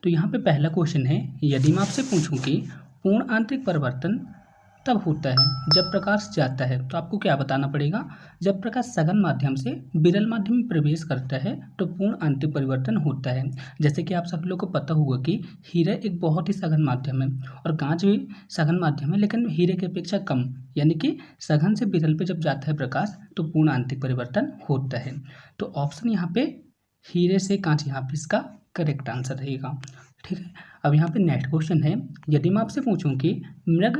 तो यहाँ पे पहला क्वेश्चन है, यदि मैं आपसे पूछूं कि पूर्ण आंतरिक परिवर्तन तब होता है जब प्रकाश जाता है, तो आपको क्या बताना पड़ेगा। जब प्रकाश सघन माध्यम से विरल माध्यम में प्रवेश करता है तो पूर्ण आंतरिक परिवर्तन होता है। जैसे कि आप सब लोग को पता होगा कि हीरा एक बहुत ही सघन माध्यम है और कांच भी सघन माध्यम है, लेकिन हीरे की अपेक्षा कम, यानी कि सघन से विरल पे जब जाता है प्रकाश तो पूर्ण आंतरिक परिवर्तन होता है। तो ऑप्शन यहाँ पे हीरे से कांच यहाँ पे इसका करेक्ट आंसर रहेगा। ठीक है, अब यहाँ पे नेक्स्ट क्वेश्चन है, यदि मैं आपसे पूछूं कि मृग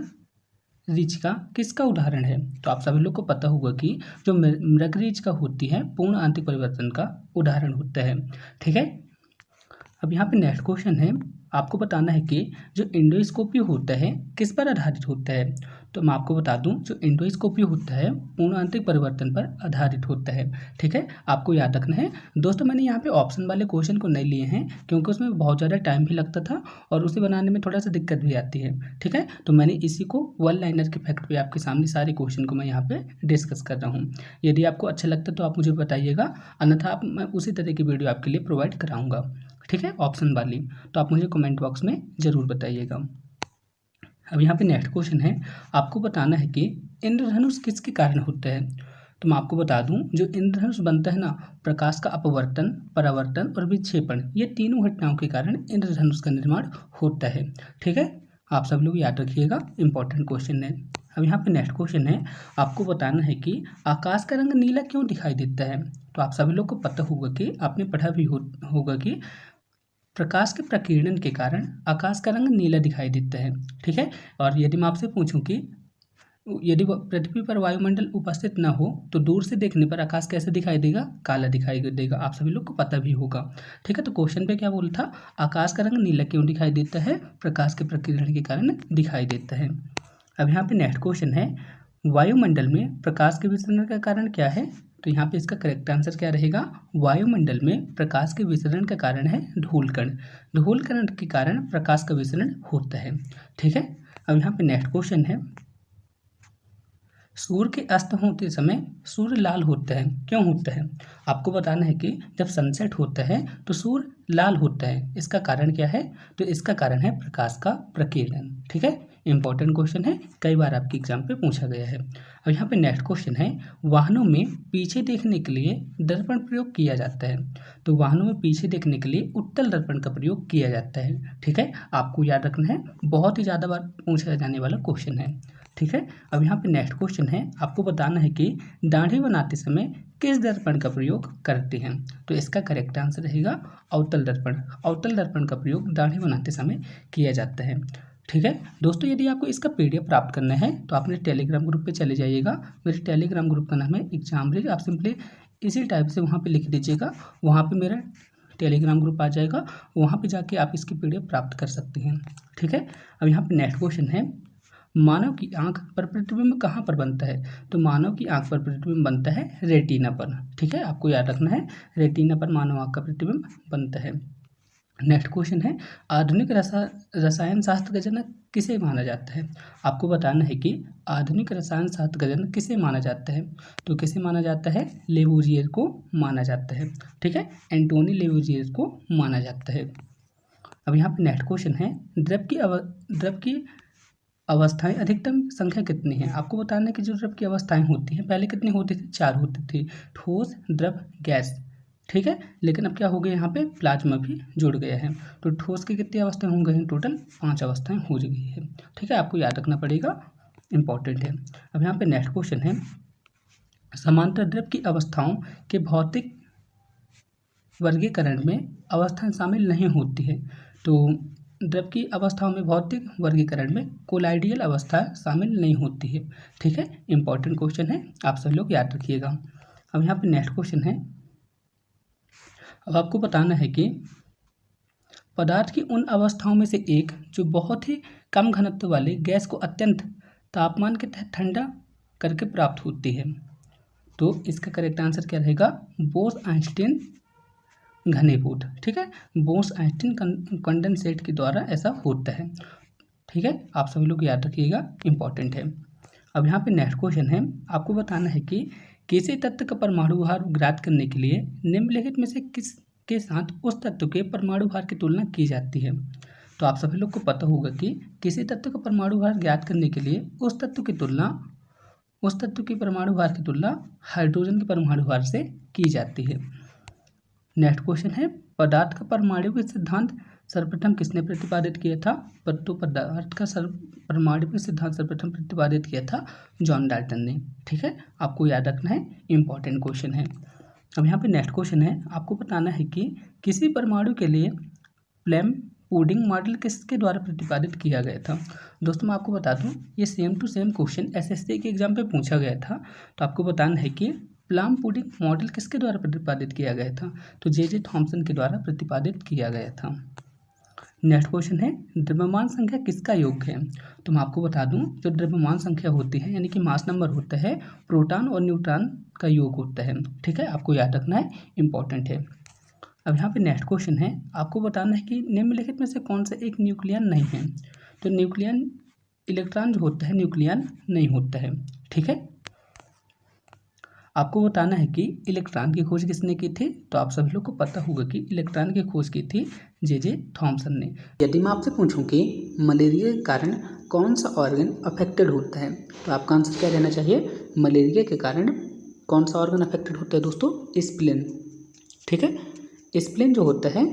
ऋचिका किसका उदाहरण है, तो आप सभी लोग को पता होगा कि जो मृग ऋचिका होती है पूर्ण आंतरिक परिवर्तन का उदाहरण होता है। ठीक है, अब यहाँ पे नेक्स्ट क्वेश्चन है, आपको बताना है कि जो एंडोस्कोपी होता है किस पर आधारित होता है। तो मैं आपको बता दूं, जो एंडोस्कोपी होता है पूर्ण आंतरिक परिवर्तन पर आधारित होता है। ठीक है, आपको याद रखना है दोस्तों। मैंने यहाँ पे ऑप्शन वाले क्वेश्चन को नहीं लिए हैं क्योंकि उसमें बहुत ज़्यादा टाइम भी लगता था और उसे बनाने में थोड़ा सा दिक्कत भी आती है। ठीक है, तो मैंने इसी को वन लाइनर के फैक्ट पे आपके सामने सारे क्वेश्चन को मैं यहाँ पे डिस्कस कर रहा हूँ। यदि आपको अच्छा लगता है तो आप मुझे बताइएगा, अन्यथा मैं उसी तरह की वीडियो आपके लिए प्रोवाइड कराऊंगा। ठीक है, ऑप्शन वाली, तो आप मुझे कमेंट बॉक्स में ज़रूर बताइएगा। अब यहाँ पे नेक्स्ट क्वेश्चन है, आपको बताना है कि इंद्रधनुष किसके कारण होता है। तो मैं आपको बता दूं, जो इंद्रधनुष बनता है ना, प्रकाश का अपवर्तन, परावर्तन और विक्षेपण, ये तीनों घटनाओं के कारण इंद्रधनुष का निर्माण होता है। ठीक है, आप सब लोग याद रखिएगा, इंपॉर्टेंट क्वेश्चन है। अब यहाँ पे नेक्स्ट क्वेश्चन है, आपको बताना है कि आकाश का रंग नीला क्यों दिखाई देता है। तो आप सभी लोग को पता होगा कि आपने पढ़ा भी होगा कि प्रकाश के प्रकीर्णन के कारण आकाश का रंग नीला दिखाई देता है। ठीक है, और यदि मैं आपसे पूछूं कि यदि पृथ्वी पर वायुमंडल उपस्थित न हो तो दूर से देखने पर आकाश कैसे दिखाई देगा, काला दिखाई देगा। आप सभी लोग को पता भी होगा। ठीक है, तो क्वेश्चन पे क्या बोला था, आकाश का रंग नीला क्यों दिखाई देता है, प्रकाश के प्रकीर्णन के कारण दिखाई देता है। अब यहाँ पे नेक्स्ट क्वेश्चन है, वायुमंडल में प्रकाश के विसरण का कारण क्या है। तो यहाँ पे इसका करेक्ट आंसर क्या रहेगा, वायुमंडल में प्रकाश के विसरण का कारण है धूलकण। धूलकण के कारण प्रकाश का विसरण होता है। ठीक है, अब यहाँ पे नेक्स्ट क्वेश्चन है, सूर्य के अस्त होते समय सूर्य लाल होता है, क्यों होता है। आपको बताना है कि जब सनसेट होता है तो सूर्य लाल होता है, इसका कारण क्या है। तो इसका कारण है प्रकाश का प्रकीर्णन। ठीक है, इंपॉर्टेंट क्वेश्चन है, कई बार आपके एग्जाम पे पूछा गया है। अब यहाँ पे नेक्स्ट क्वेश्चन है, वाहनों में पीछे देखने के लिए दर्पण प्रयोग किया जाता है। तो वाहनों में पीछे देखने के लिए उत्तल दर्पण का प्रयोग किया जाता है। ठीक है, आपको याद रखना है, बहुत ही ज़्यादा बार पूछा जाने वाला क्वेश्चन है। ठीक है, अब यहाँ पे नेक्स्ट क्वेश्चन है, आपको बताना है कि दाढ़ी बनाते समय किस दर्पण का प्रयोग करते हैं। तो इसका करेक्ट आंसर रहेगा अवतल दर्पण। अवतल दर्पण का प्रयोग दाढ़ी बनाते समय किया जाता है। ठीक है दोस्तों, यदि आपको इसका PDF प्राप्त करना है तो आप मेरे टेलीग्राम ग्रुप पे चले जाइएगा। मेरे टेलीग्राम ग्रुप का नाम है एग्जामब्रिज। आप सिंपली इसी टाइप से वहाँ पे लिख दीजिएगा, वहाँ पे मेरा टेलीग्राम ग्रुप आ जाएगा, वहाँ पे जाके आप इसकी PDF प्राप्त कर सकते हैं। ठीक है, अब यहाँ पे नेक्स्ट क्वेश्चन है, मानव की आंख पर प्रतिबिंब कहाँ पर बनता है। तो मानव की आंख पर प्रतिबिंब बनता है रेटिना पर। ठीक है, आपको याद रखना है, रेटिना पर मानव आंख का प्रतिबिंब बनता है। नेक्स्ट क्वेश्चन है, आधुनिक रसायन शास्त्र का जनक किसे माना जाता है। आपको बताना है कि आधुनिक रसायन शास्त्र का जनक किसे माना जाता है। तो किसे माना जाता है, लेवोजियर को माना जाता है। ठीक है, एंटोनी लेवोजियर को माना जाता है। अब यहाँ पे नेक्स्ट क्वेश्चन है, द्रव की अवस्थाएं अधिकतम संख्या कितनी है। आपको बताना है कि जो द्रव की अवस्थाएं होती हैं पहले कितनी होती थी, 4 होती थी, ठोस, द्रव, गैस। ठीक है, लेकिन अब क्या हो गया, यहाँ पे प्लाज्मा भी जुड़ गया है। तो ठोस की कितनी अवस्थाएं हो गई हैं, टोटल 5 अवस्थाएं हो गई है। ठीक है, आपको याद रखना पड़ेगा, इंपॉर्टेंट है। अब यहाँ पे नेक्स्ट क्वेश्चन है, समांतर द्रव की अवस्थाओं के भौतिक वर्गीकरण में अवस्थाएं शामिल नहीं होती है। तो द्रव की अवस्थाओं में भौतिक वर्गीकरण में कोलाइडियल अवस्था शामिल नहीं होती है। ठीक है, इंपॉर्टेंट क्वेश्चन है, आप सभी लोग याद रखिएगा। अब यहाँ पे नेक्स्ट क्वेश्चन है, अब आपको बताना है कि पदार्थ की उन अवस्थाओं में से एक जो बहुत ही कम घनत्व वाले गैस को अत्यंत तापमान के तहत ठंडा करके प्राप्त होती है। तो इसका करेक्ट आंसर क्या रहेगा, बोस-आइंस्टीन घनीभूत। ठीक है, बोस-आइंस्टीन कंडेंसेट के द्वारा ऐसा होता है। ठीक है, आप सभी लोग याद रखिएगा, इंपॉर्टेंट है। अब यहाँ पे नेक्स्ट क्वेश्चन है, आपको बताना है कि किसी तत्व का परमाणु भार ज्ञात करने के लिए निम्नलिखित में से किस के साथ उस तत्व के परमाणु भार की तुलना की जाती है। तो आप सभी लोग को पता होगा कि किसी तत्व का परमाणु भार ज्ञात करने के लिए उस तत्व की परमाणु भार की तुलना हाइड्रोजन के परमाणु भार से की जाती है। नेक्स्ट क्वेश्चन है, पदार्थ का परमाणुिक सिद्धांत सर्वप्रथम किसने प्रतिपादित किया था? तो पदार्थ का परमाणुिक सिद्धांत सर्वप्रथम प्रतिपादित किया था जॉन डाल्टन ने। ठीक है, आपको याद रखना है, इंपॉर्टेंट क्वेश्चन है। अब यहाँ पे नेक्स्ट क्वेश्चन है, आपको बताना है कि किसी परमाणु के लिए प्लम पुडिंग मॉडल किसके द्वारा प्रतिपादित किया गया था? दोस्तों मैं आपको बता दूं, ये same to same question SSC के एग्जाम पे पूछा गया था। तो आपको बताना है कि प्लम पुडिंग मॉडल किसके द्वारा प्रतिपादित किया गया था? तो जे थॉमसन के द्वारा प्रतिपादित किया गया था। नेक्स्ट क्वेश्चन है, द्रव्यमान संख्या किसका योग है? तो मैं आपको बता दूं, जो द्रव्यमान संख्या होती है यानी कि मास नंबर होता है, प्रोटॉन और न्यूट्रॉन का योग होता है। ठीक है, आपको याद रखना है, इंपॉर्टेंट है। अब यहाँ पे नेक्स्ट क्वेश्चन है, आपको बताना है कि निम्नलिखित में से कौन सा एक न्यूक्लियन नहीं है? तो न्यूक्लियन इलेक्ट्रॉन जो होता है न्यूक्लियन नहीं होता है। ठीक है, आपको बताना है कि इलेक्ट्रॉन की खोज किसने की थी? तो आप सभी लोग को पता होगा कि इलेक्ट्रॉन की खोज की थी जे थॉमसन ने। यदि मैं आपसे पूछूं कि मलेरिया के कारण कौन सा ऑर्गन अफेक्टेड होता है, तो आपका आंसर क्या रहना चाहिए? मलेरिया के कारण कौन सा ऑर्गन अफेक्टेड होता है दोस्तों? स्प्लीन। ठीक है, स्प्लीन जो होता है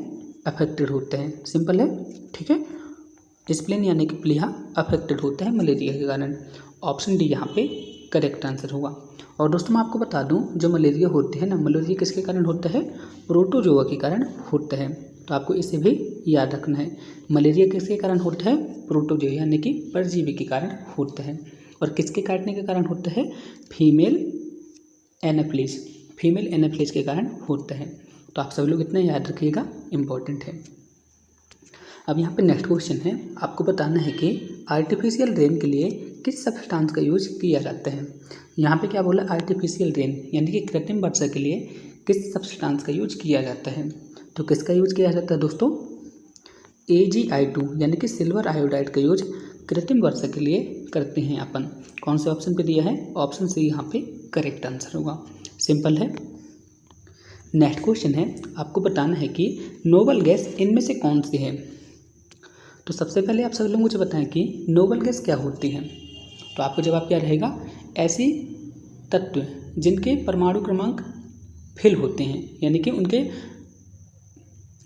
अफेक्टेड होता है, सिंपल है। ठीक है, स्प्लीन यानी कि प्लीहा अफेक्टेड होता है मलेरिया के कारण। ऑप्शन डी यहाँ पे करेक्ट आंसर होगा। और दोस्तों मैं आपको बता दूं, जो मलेरिया होती है ना, मलेरिया किसके कारण होता है? प्रोटोजोआ के कारण होता है। तो आपको इसे भी याद रखना है, मलेरिया किसके कारण होता है? प्रोटोजोआ यानी कि परजीवी के कारण होता है। और किसके काटने के कारण होता है? फीमेल एनाफिलिस के कारण होता है। तो आप सभी लोग इतना याद रखिएगा, इम्पॉर्टेंट है। अब यहाँ पे नेक्स्ट क्वेश्चन है, आपको बताना है कि आर्टिफिशियल रेन के लिए किस सब्सटेंस का यूज किया जाता है? यहाँ पे क्या बोला? आर्टिफिशियल रेन यानी कि कृत्रिम वर्षा के लिए किस सब्सटेंस का यूज किया जाता है? तो किसका यूज किया जाता है दोस्तों? AgI2 यानी कि सिल्वर आयोडाइड का यूज कृत्रिम वर्षा के लिए करते हैं अपन। कौन से ऑप्शन पे दिया है? ऑप्शन सी यहाँ पे करेक्ट आंसर होगा, सिंपल है। नेक्स्ट क्वेश्चन है, आपको बताना है कि नोबल गैस इनमें से कौन सी है? तो सबसे पहले आप सभी लोग मुझे बताएं कि नोबल गैस क्या होती है। तो आपका जवाब क्या रहेगा? ऐसी तत्व जिनके परमाणु क्रमांक फिल होते हैं, यानी कि उनके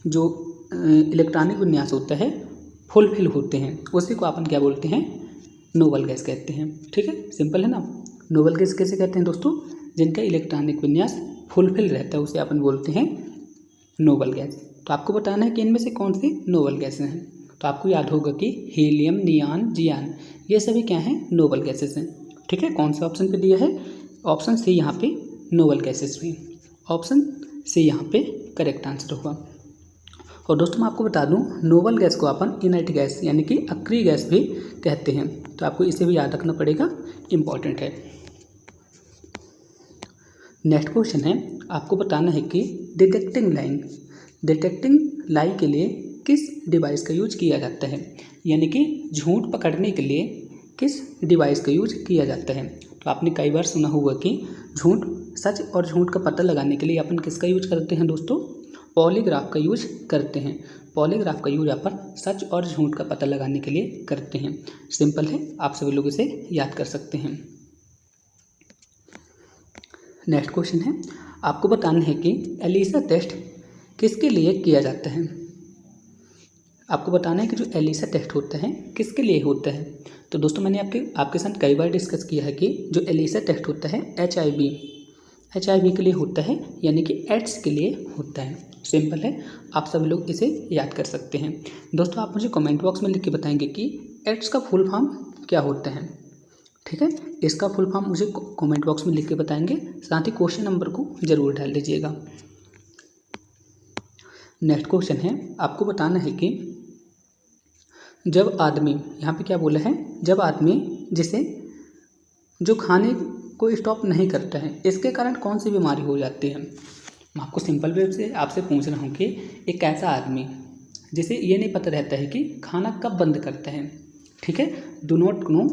जो इलेक्ट्रॉनिक विन्यास होता है फुलफिल होते हैं, उसी को अपन क्या बोलते हैं? नोबल गैस कहते हैं। ठीक है, सिंपल है ना। नोबल गैस कैसे कहते हैं दोस्तों? जिनका इलेक्ट्रॉनिक विन्यास फुलफिल रहता है उसे अपन बोलते हैं नोबल गैस। तो आपको बताना है कि इनमें से कौन सी नोबल गैसें हैं। तो आपको याद होगा कि हीलियम, नियान, जियान, ये सभी क्या हैं? नोबल गैसेस हैं। ठीक है, कौन से ऑप्शन पे दिया है? ऑप्शन सी यहाँ पे नोबल गैसेस हुई। ऑप्शन सी यहाँ पे करेक्ट आंसर होगा। और दोस्तों मैं आपको बता दूं, नोबल गैस को अपन इनर्ट गैस यानी कि अक्रिय गैस भी कहते हैं। तो आपको इसे भी याद रखना पड़ेगा, इम्पॉर्टेंट है। नेक्स्ट क्वेश्चन है, आपको बताना है कि डिटेक्टिंग लाइन के लिए किस डिवाइस का यूज किया जाता है? यानी कि झूठ पकड़ने के लिए किस डिवाइस का यूज किया जाता है? तो आपने कई बार सुना होगा कि सच और झूठ का पता लगाने के लिए अपन किसका यूज करते हैं दोस्तों? पॉलीग्राफ का यूज करते हैं। पॉलीग्राफ का यूज अपन सच और झूठ का पता लगाने के लिए करते हैं। सिंपल है, आप सभी लोग इसे याद कर सकते हैं। नेक्स्ट क्वेश्चन है, आपको बताना है कि एलिसा टेस्ट किसके लिए किया जाता है? आपको बताना है कि जो एलिसा टेस्ट होता है किसके लिए होता है? तो दोस्तों मैंने आपके साथ कई बार डिस्कस किया है कि जो एलिसा टेस्ट होता है HIV के लिए होता है, यानी कि एड्स के लिए होता है। सिंपल है, आप सभी लोग इसे याद कर सकते हैं। दोस्तों आप मुझे कमेंट बॉक्स में लिख के बताएंगे कि एड्स का फुल फॉर्म क्या होता है। ठीक है, इसका फुल फॉर्म मुझे कमेंट बॉक्स में लिख के बताएंगे, साथ ही क्वेश्चन नंबर को जरूर डाल दीजिएगा। नेक्स्ट क्वेश्चन है, आपको बताना है कि जब आदमी, यहाँ पे क्या बोला है? जब आदमी जो खाने को स्टॉप नहीं करता है, इसके कारण कौन सी बीमारी हो जाती है? मैं आपको सिंपल वे से आपसे पूछ रहा हूँ कि एक ऐसा आदमी जिसे ये नहीं पता रहता है कि खाना कब बंद करता है, ठीक है, do not know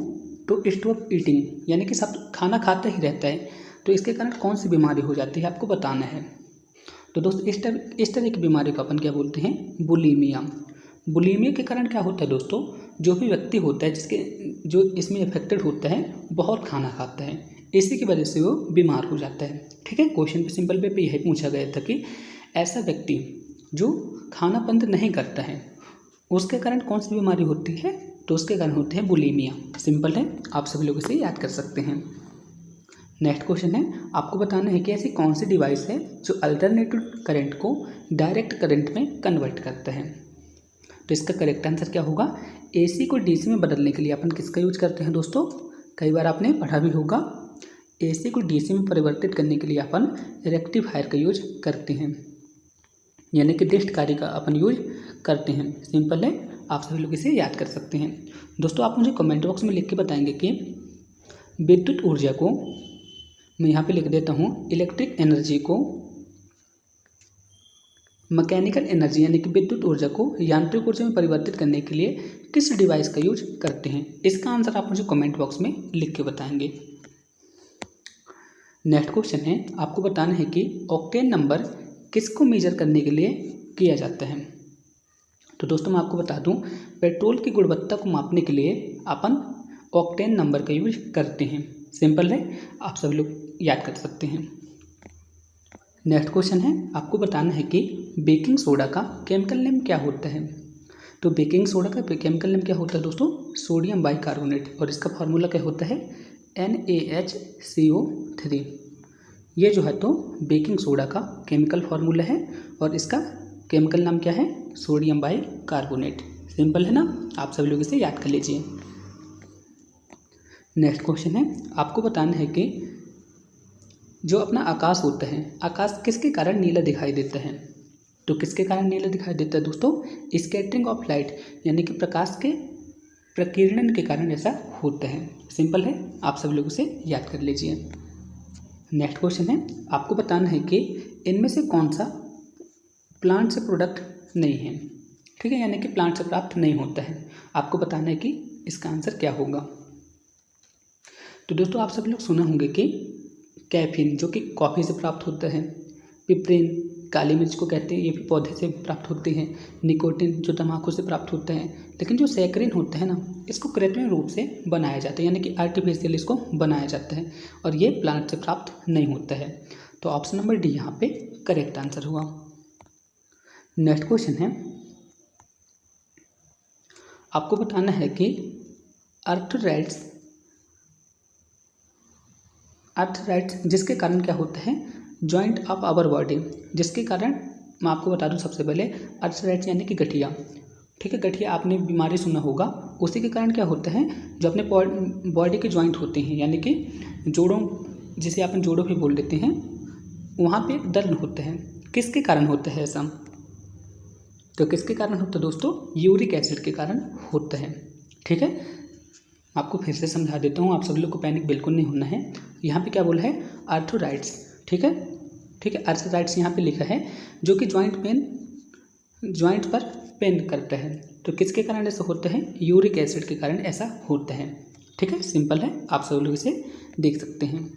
to stop eating, यानी कि सब खाना खाता ही रहता है, तो इसके कारण कौन सी बीमारी हो जाती है आपको बताना है। तो दोस्तों इस तरह की बीमारी को अपन क्या बोलते हैं, बुलीमिया। बुलीमिया के कारण क्या होता है दोस्तों, जो भी व्यक्ति होता है जो इसमें अफेक्टेड होता है, बहुत खाना खाता है, इसी की वजह से वो बीमार हो जाता है। ठीक है, क्वेश्चन पे सिंपल पे यही पूछा गया था कि ऐसा व्यक्ति जो खाना बंद नहीं करता है उसके कारण कौन सी बीमारी होती है, तो उसके कारण होती है बुलीमिया। सिंपल है, आप सभी लोग इसे याद कर सकते हैं। नेक्स्ट क्वेश्चन है, आपको बताना है कि ऐसी कौन सी डिवाइस है जो अल्टरनेटिव करंट को डायरेक्ट करंट में कन्वर्ट करता है। तो इसका करेक्ट आंसर क्या होगा, एसी को डीसी में बदलने के लिए अपन किसका यूज करते हैं दोस्तों, कई बार आपने पढ़ा भी होगा, एसी को डीसी में परिवर्तित करने के लिए अपन रेक्टिफायर का यूज करते हैं, यानी कि दृष्टकारी का अपन यूज करते हैं। सिंपल है, आप सभी लोग इसे याद कर सकते हैं। दोस्तों आप मुझे कमेंट बॉक्स में लिख के बताएंगे कि विद्युत ऊर्जा को, मैं यहाँ पे लिख देता हूँ, इलेक्ट्रिक एनर्जी को मैकेनिकल एनर्जी यानी कि विद्युत ऊर्जा को यांत्रिक ऊर्जा में परिवर्तित करने के लिए किस डिवाइस का यूज करते हैं। इसका आंसर आप मुझे कमेंट बॉक्स में लिख के बताएंगे। नेक्स्ट क्वेश्चन है, आपको बताना है कि ऑक्टेन नंबर किसको मेजर करने के लिए किया जाता है। तो दोस्तों मैं आपको बता दूं, पेट्रोल की गुणवत्ता को मापने के लिए अपन ऑक्टेन नंबर का यूज करते हैं। सिंपल है, आप सभी लोग याद कर सकते हैं। नेक्स्ट क्वेश्चन है, आपको बताना है कि बेकिंग सोडा का केमिकल नेम क्या होता है। तो बेकिंग सोडा का केमिकल नेम क्या होता है दोस्तों, सोडियम बाइकार्बोनेट, और इसका फार्मूला क्या होता है, NaHCO3। ये जो है तो बेकिंग सोडा का केमिकल फार्मूला है और इसका केमिकल नाम क्या है, सोडियम बाइकार्बोनेट। सिंपल है ना, आप सभी लोग इसे याद कर लीजिए। नेक्स्ट क्वेश्चन है, आपको बताना है कि जो अपना आकाश होता है, आकाश किसके कारण नीला दिखाई देता है। तो किसके कारण नीला दिखाई देता है दोस्तों, स्कैटरिंग ऑफ लाइट यानी कि प्रकाश के प्रकीर्णन के कारण ऐसा होता है। सिंपल है, आप सभी लोग इसे याद कर लीजिए। नेक्स्ट क्वेश्चन है, आपको बताना है कि इनमें से कौन सा प्लांट से प्रोडक्ट नहीं है। ठीक है, यानी कि प्लांट से प्राप्त नहीं होता है। आपको बताना है कि इसका आंसर क्या होगा। तो दोस्तों आप सभी लोग सुने होंगे कि कैफीन जो कि कॉफ़ी से प्राप्त होता है, पिपरिन काली मिर्च को कहते हैं, ये भी पौधे से प्राप्त होते हैं, निकोटिन जो तम्बाकू से प्राप्त होता है, लेकिन जो सैकरिन होता है ना, इसको कृत्रिम रूप से बनाया जाता है, यानी कि आर्टिफिशियल इसको बनाया जाता है और ये प्लांट से प्राप्त नहीं होता है। तो ऑप्शन नंबर डी यहाँ पे करेक्ट आंसर हुआ। नेक्स्ट क्वेश्चन है, आपको बताना है कि अर्थराइट्स जिसके कारण क्या होता है, जॉइंट ऑफ आवर बॉडी, जिसके कारण मैं आपको बता दूं सबसे पहले, अर्थराइट्स यानी कि गठिया। ठीक है, गठिया आपने बीमारी सुना होगा, उसी के कारण क्या होता है, जो अपने बॉडी के जॉइंट होते हैं यानी कि जोड़ों, जिसे अपन जोड़ों भी बोल देते हैं, वहाँ पे दर्द होता है। किसके कारण होता है ऐसा, तो किसके कारण होता है दोस्तों, यूरिक एसिड के कारण होता है। ठीक है, आपको फिर से समझा देता हूँ, आप सभी लोग को पैनिक बिल्कुल नहीं होना है। यहाँ पे क्या बोला है, आर्थराइट्स। ठीक है, आर्थराइट्स यहाँ पे लिखा है, जो कि जॉइंट पर पेन करता है। तो किसके कारण ऐसा होता है, यूरिक एसिड के कारण ऐसा होता है। ठीक है, सिंपल है, आप सब लोग इसे देख सकते हैं।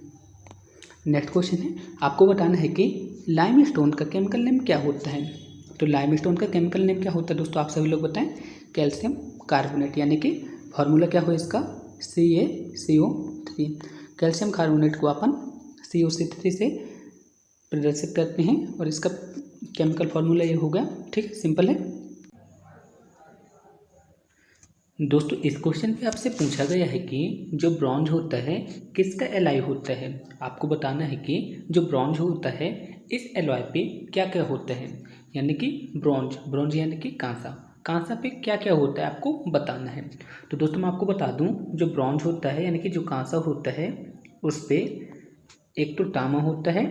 नेक्स्ट क्वेश्चन है, आपको बताना है कि लाइमस्टोन का केमिकल नेम क्या होता है। तो लाइमस्टोन का केमिकल नेम क्या होता है दोस्तों, आप सभी लोग बताएं, कैल्शियम कार्बोनेट, यानी कि फार्मूला क्या हो इसका, CaCO3। कैल्शियम कार्बोनेट को अपन COC3 से प्रदर्शित करते हैं और इसका केमिकल फार्मूला ये होगा। ठीक है, सिंपल है। दोस्तों इस क्वेश्चन पे आपसे पूछा गया है कि जो ब्रॉन्ज होता है किसका एलॉय होता है। आपको बताना है कि जो ब्रॉन्ज होता है इस एलॉय पे क्या क्या होता है, यानी कि ब्रॉन्ज यानी कि कांसा पे क्या क्या होता है आपको बताना है। तो दोस्तों मैं आपको बता दूं, जो ब्रॉन्ज होता है यानी कि जो कांसा होता है उस पर एक तो तांबा होता है,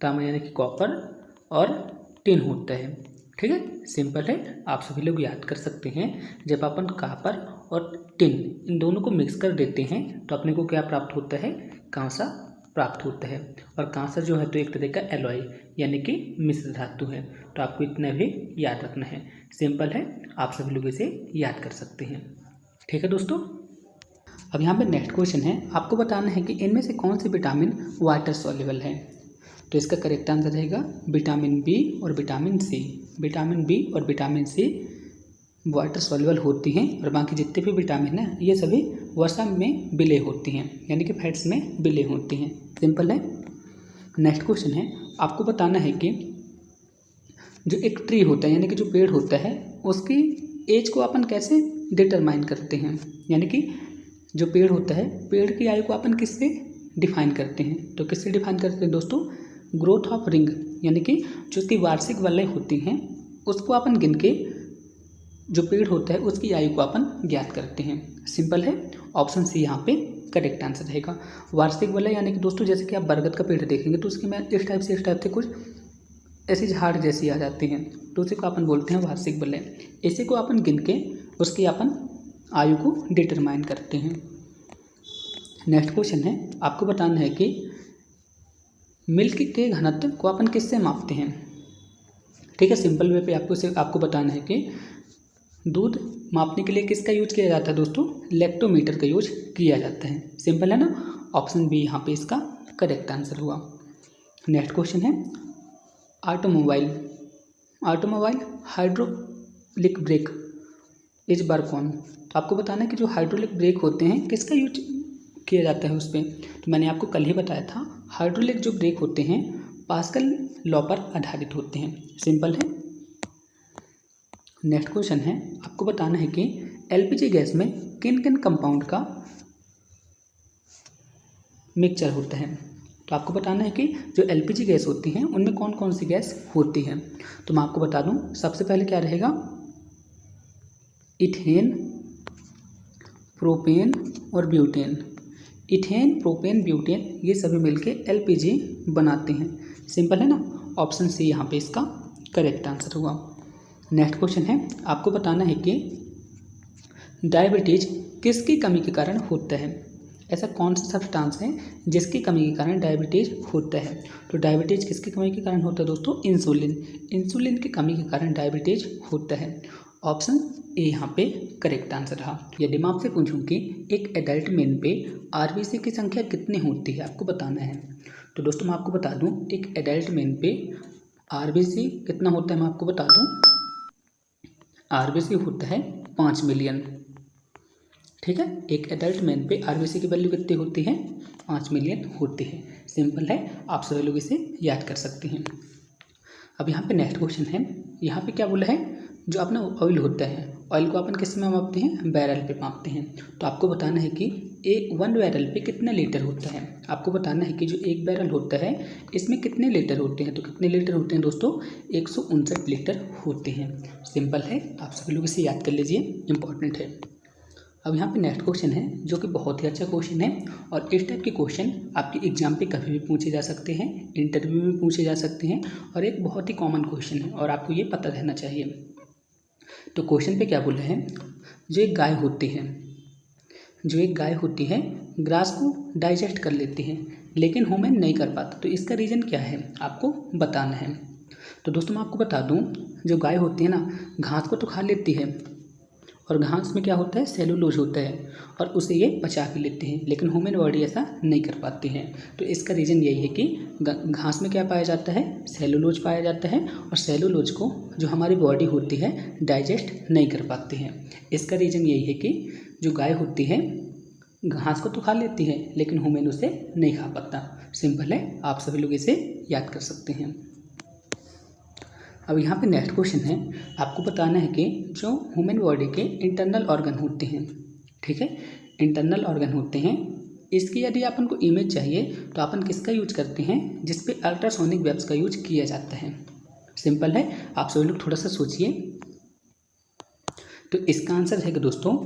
तांबा यानी कि कॉपर, और टिन होता है। ठीक है, सिंपल है, आप सभी लोग याद कर सकते हैं। जब अपन कॉपर और टिन इन दोनों को मिक्स कर देते हैं तो अपने को क्या प्राप्त होता है, कांसा प्राप्त होता है। और कांसा जो है तो एक तरह का एलॉय यानी कि मिश्र धातु है। तो आपको इतना भी याद रखना है। सिंपल है, आप सभी लोग इसे याद कर सकते हैं। ठीक है दोस्तों, अब यहाँ पे नेक्स्ट क्वेश्चन है, आपको बताना है कि इनमें से कौन सी विटामिन वाटर सॉल्युबल है। तो इसका करेक्ट आंसर रहेगा विटामिन बी और विटामिन सी। विटामिन बी और विटामिन सी वाटर सॉल्युबल होती हैं और बाकी जितने भी विटामिन हैं ये सभी वसा में विलय होती हैं, यानी कि फैट्स में विलय होती हैं। सिंपल है। नेक्स्ट क्वेश्चन है, आपको बताना है कि जो एक ट्री होता है यानी कि जो पेड़ होता है उसकी एज को अपन कैसे डिटरमाइन करते हैं, यानी कि जो पेड़ होता है पेड़ की आयु को अपन किससे डिफाइन करते हैं। तो किससे डिफाइन करते हैं दोस्तों, ग्रोथ ऑफ रिंग, यानी कि जो उसकी वार्षिक वलय होती हैं उसको अपन गिन के जो पेड़ होता है उसकी आयु को अपन ज्ञात करते हैं। सिंपल है, ऑप्शन सी यहाँ पे करेक्ट आंसर रहेगा। वार्षिक वलय यानी कि दोस्तों जैसे कि आप बरगद का पेड़ देखेंगे तो उसके में इस टाइप से कुछ ऐसी झाड़ जैसी आ जाती हैं, तो उसी को अपन बोलते हैं वार्षिक वलय। इसी को अपन गिन के उसकी अपन आयु को डिटरमाइन करते हैं। नेक्स्ट क्वेश्चन है, आपको बताना है कि मिल्क के घनत्व को अपन किससे मापते हैं। ठीक है, सिंपल वे पे आपको बताना है कि दूध मापने के लिए किसका यूज किया जाता है दोस्तों, लैक्टोमीटर का यूज किया जाता है। सिंपल है ना, ऑप्शन बी यहाँ पे इसका करेक्ट आंसर हुआ। नेक्स्ट क्वेश्चन है, automobile hydraulic brake is work on. तो आपको बताना है कि जो हाइड्रोलिक ब्रेक होते हैं किसका यूज किया जाता है उस पर। तो मैंने आपको कल ही बताया था, हाइड्रोलिक जो ब्रेक होते हैं पास्कल लॉ पर आधारित होते हैं। सिंपल है। नेक्स्ट क्वेश्चन है, आपको बताना है कि एलपीजी गैस में किन किन कंपाउंड का मिक्सचर होता है। तो आपको बताना है कि जो एलपीजी गैस होती हैं उनमें कौन कौन सी गैस होती है। तो मैं आपको बता दूं, सबसे पहले क्या रहेगा, इथेन, प्रोपेन और ब्यूटेन। इथेन, प्रोपेन, ब्यूटेन ये सभी मिलके एलपीजी बनाते हैं। सिंपल है ना, ऑप्शन सी यहाँ पे इसका करेक्ट आंसर हुआ। नेक्स्ट क्वेश्चन है, आपको बताना है कि डायबिटीज किसकी कमी के कारण होता है। ऐसा कौन सा सब्सटेंस है जिसकी कमी के कारण डायबिटीज होता है। तो डायबिटीज किसकी कमी के कारण होता है दोस्तों, इंसुलिन की कमी के कारण डायबिटीज होता है। ऑप्शन ए यहाँ पे करेक्ट आंसर रहा। यदि मैं आपसे पूछूं कि एक एडल्ट मैन पे आरबीसी की संख्या कितनी होती है, आपको बताना है। तो दोस्तों मैं आपको बता दूं, एक एडल्ट मैन पे आरबीसी कितना होता है, मैं आपको बता दूं, आरबीसी होता है 5 मिलियन। ठीक है, एक एडल्ट मैन पे आरबीसी की वैल्यू कितनी होती है, 5 मिलियन होती है। सिंपल है, आप सभी लोग इसे याद कर सकते हैं। अब यहाँ पे नेक्स्ट क्वेश्चन है, यहाँ पे क्या बोला है, जो अपना ऑयल होता है, ऑयल को अपन किस में मापते हैं, बैरल पे मापते हैं। तो आपको बताना है कि 1 बैरल पे कितना लीटर होता है। आपको बताना है कि जो 1 बैरल होता है इसमें कितने लीटर होते हैं। तो कितने लीटर होते हैं दोस्तों, 159 लीटर होते हैं। सिंपल है, आप सभी लोग इसे याद कर लीजिए, इंपॉर्टेंट है। अब यहाँ पे नेक्स्ट क्वेश्चन है जो कि बहुत ही अच्छा क्वेश्चन है और इस टाइप के क्वेश्चन आपके एग्जाम पे कभी भी पूछे जा सकते हैं, इंटरव्यू में पूछे जा सकते हैं और एक बहुत ही कॉमन क्वेश्चन है और आपको ये पता रहना चाहिए। तो क्वेश्चन पे क्या बोला है, जो एक गाय होती है ग्रास को डाइजेस्ट कर लेती है लेकिन ह्यूमन नहीं कर पाता। तो इसका रीज़न क्या है आपको बताना है। तो दोस्तों मैं आपको बता दूं, जो गाय होती है ना, घास को तो खा लेती है और घास में क्या होता है, सेलुलोज होता है और उसे ये पचा के लेते हैं, लेकिन ह्यूमन बॉडी ऐसा नहीं कर पाती है। तो इसका रीज़न यही है कि घास में क्या पाया जाता है, सेलुलोज पाया जाता है और सेलुलोज को जो हमारी बॉडी होती है डाइजेस्ट नहीं कर पाती है। इसका रीज़न यही है कि जो गाय होती है घास को तो खा लेती है लेकिन ह्यूमन उसे नहीं खा पाता। सिंपल है, आप सभी लोग इसे याद कर सकते हैं। अब यहाँ पे नेक्स्ट क्वेश्चन है, आपको बताना है कि जो ह्यूमन बॉडी के इंटरनल ऑर्गन होते हैं, ठीक है, इंटरनल ऑर्गन होते हैं, इसकी यदि अपन को इमेज चाहिए तो अपन किसका यूज करते हैं, जिस पे अल्ट्रासोनिक वेव्स का यूज किया जाता है। सिंपल है, आप सभी लोग थोड़ा सा सोचिए। तो इसका आंसर है कि दोस्तों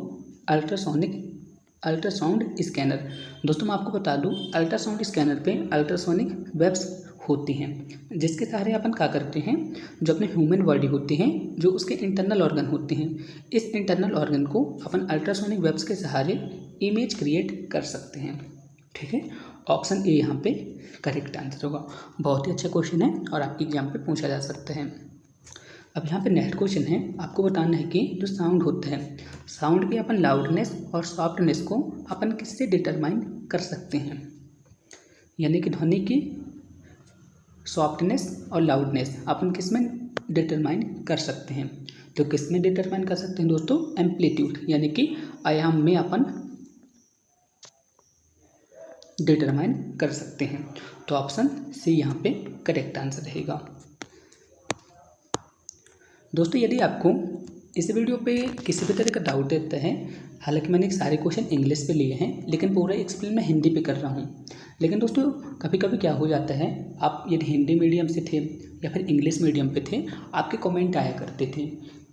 अल्ट्रासाउंड स्कैनर। दोस्तों मैं आपको बता दूं, अल्ट्रासाउंड स्कैनर पे अल्ट्रासोनिक वेव्स होती हैं जिसके सहारे अपन क्या करते हैं, जो अपने ह्यूमन बॉडी होती हैं, जो उसके इंटरनल ऑर्गन होते हैं, इस इंटरनल ऑर्गन को अपन अल्ट्रासोनिक वेव्स के सहारे इमेज क्रिएट कर सकते हैं। ठीक है, ऑप्शन ए यहाँ पे करेक्ट आंसर होगा। बहुत ही अच्छा क्वेश्चन है और आपके एग्जाम पे पूछा जा सकता है। अब यहाँ पे नेक्स्ट क्वेश्चन है, आपको बताना है कि जो साउंड होता है, साउंड की अपन लाउडनेस और सॉफ्टनेस को अपन किससे डिटरमाइन कर सकते हैं, यानी कि ध्वनि की सॉफ्टनेस और लाउडनेस अपन किस में डिटरमाइन कर सकते हैं? तो किस में डिटरमाइन कर सकते हैं दोस्तों? एम्पलीट्यूड यानी कि आयाम में अपन डिटरमाइन कर सकते हैं। तो ऑप्शन सी यहाँ पे करेक्ट आंसर रहेगा। दोस्तों यदि आपको इस वीडियो पे किसी भी तरह का डाउट रहता है, हालांकि मैंने सारे क्वेश्चन इंग्लिश पे लिए हैं लेकिन पूरा एक्सप्लेन मैं हिंदी पे कर रहा हूँ। लेकिन दोस्तों कभी कभी क्या हो जाता है, आप यदि हिंदी मीडियम से थे या फिर इंग्लिश मीडियम पे थे, आपके कमेंट आया करते थे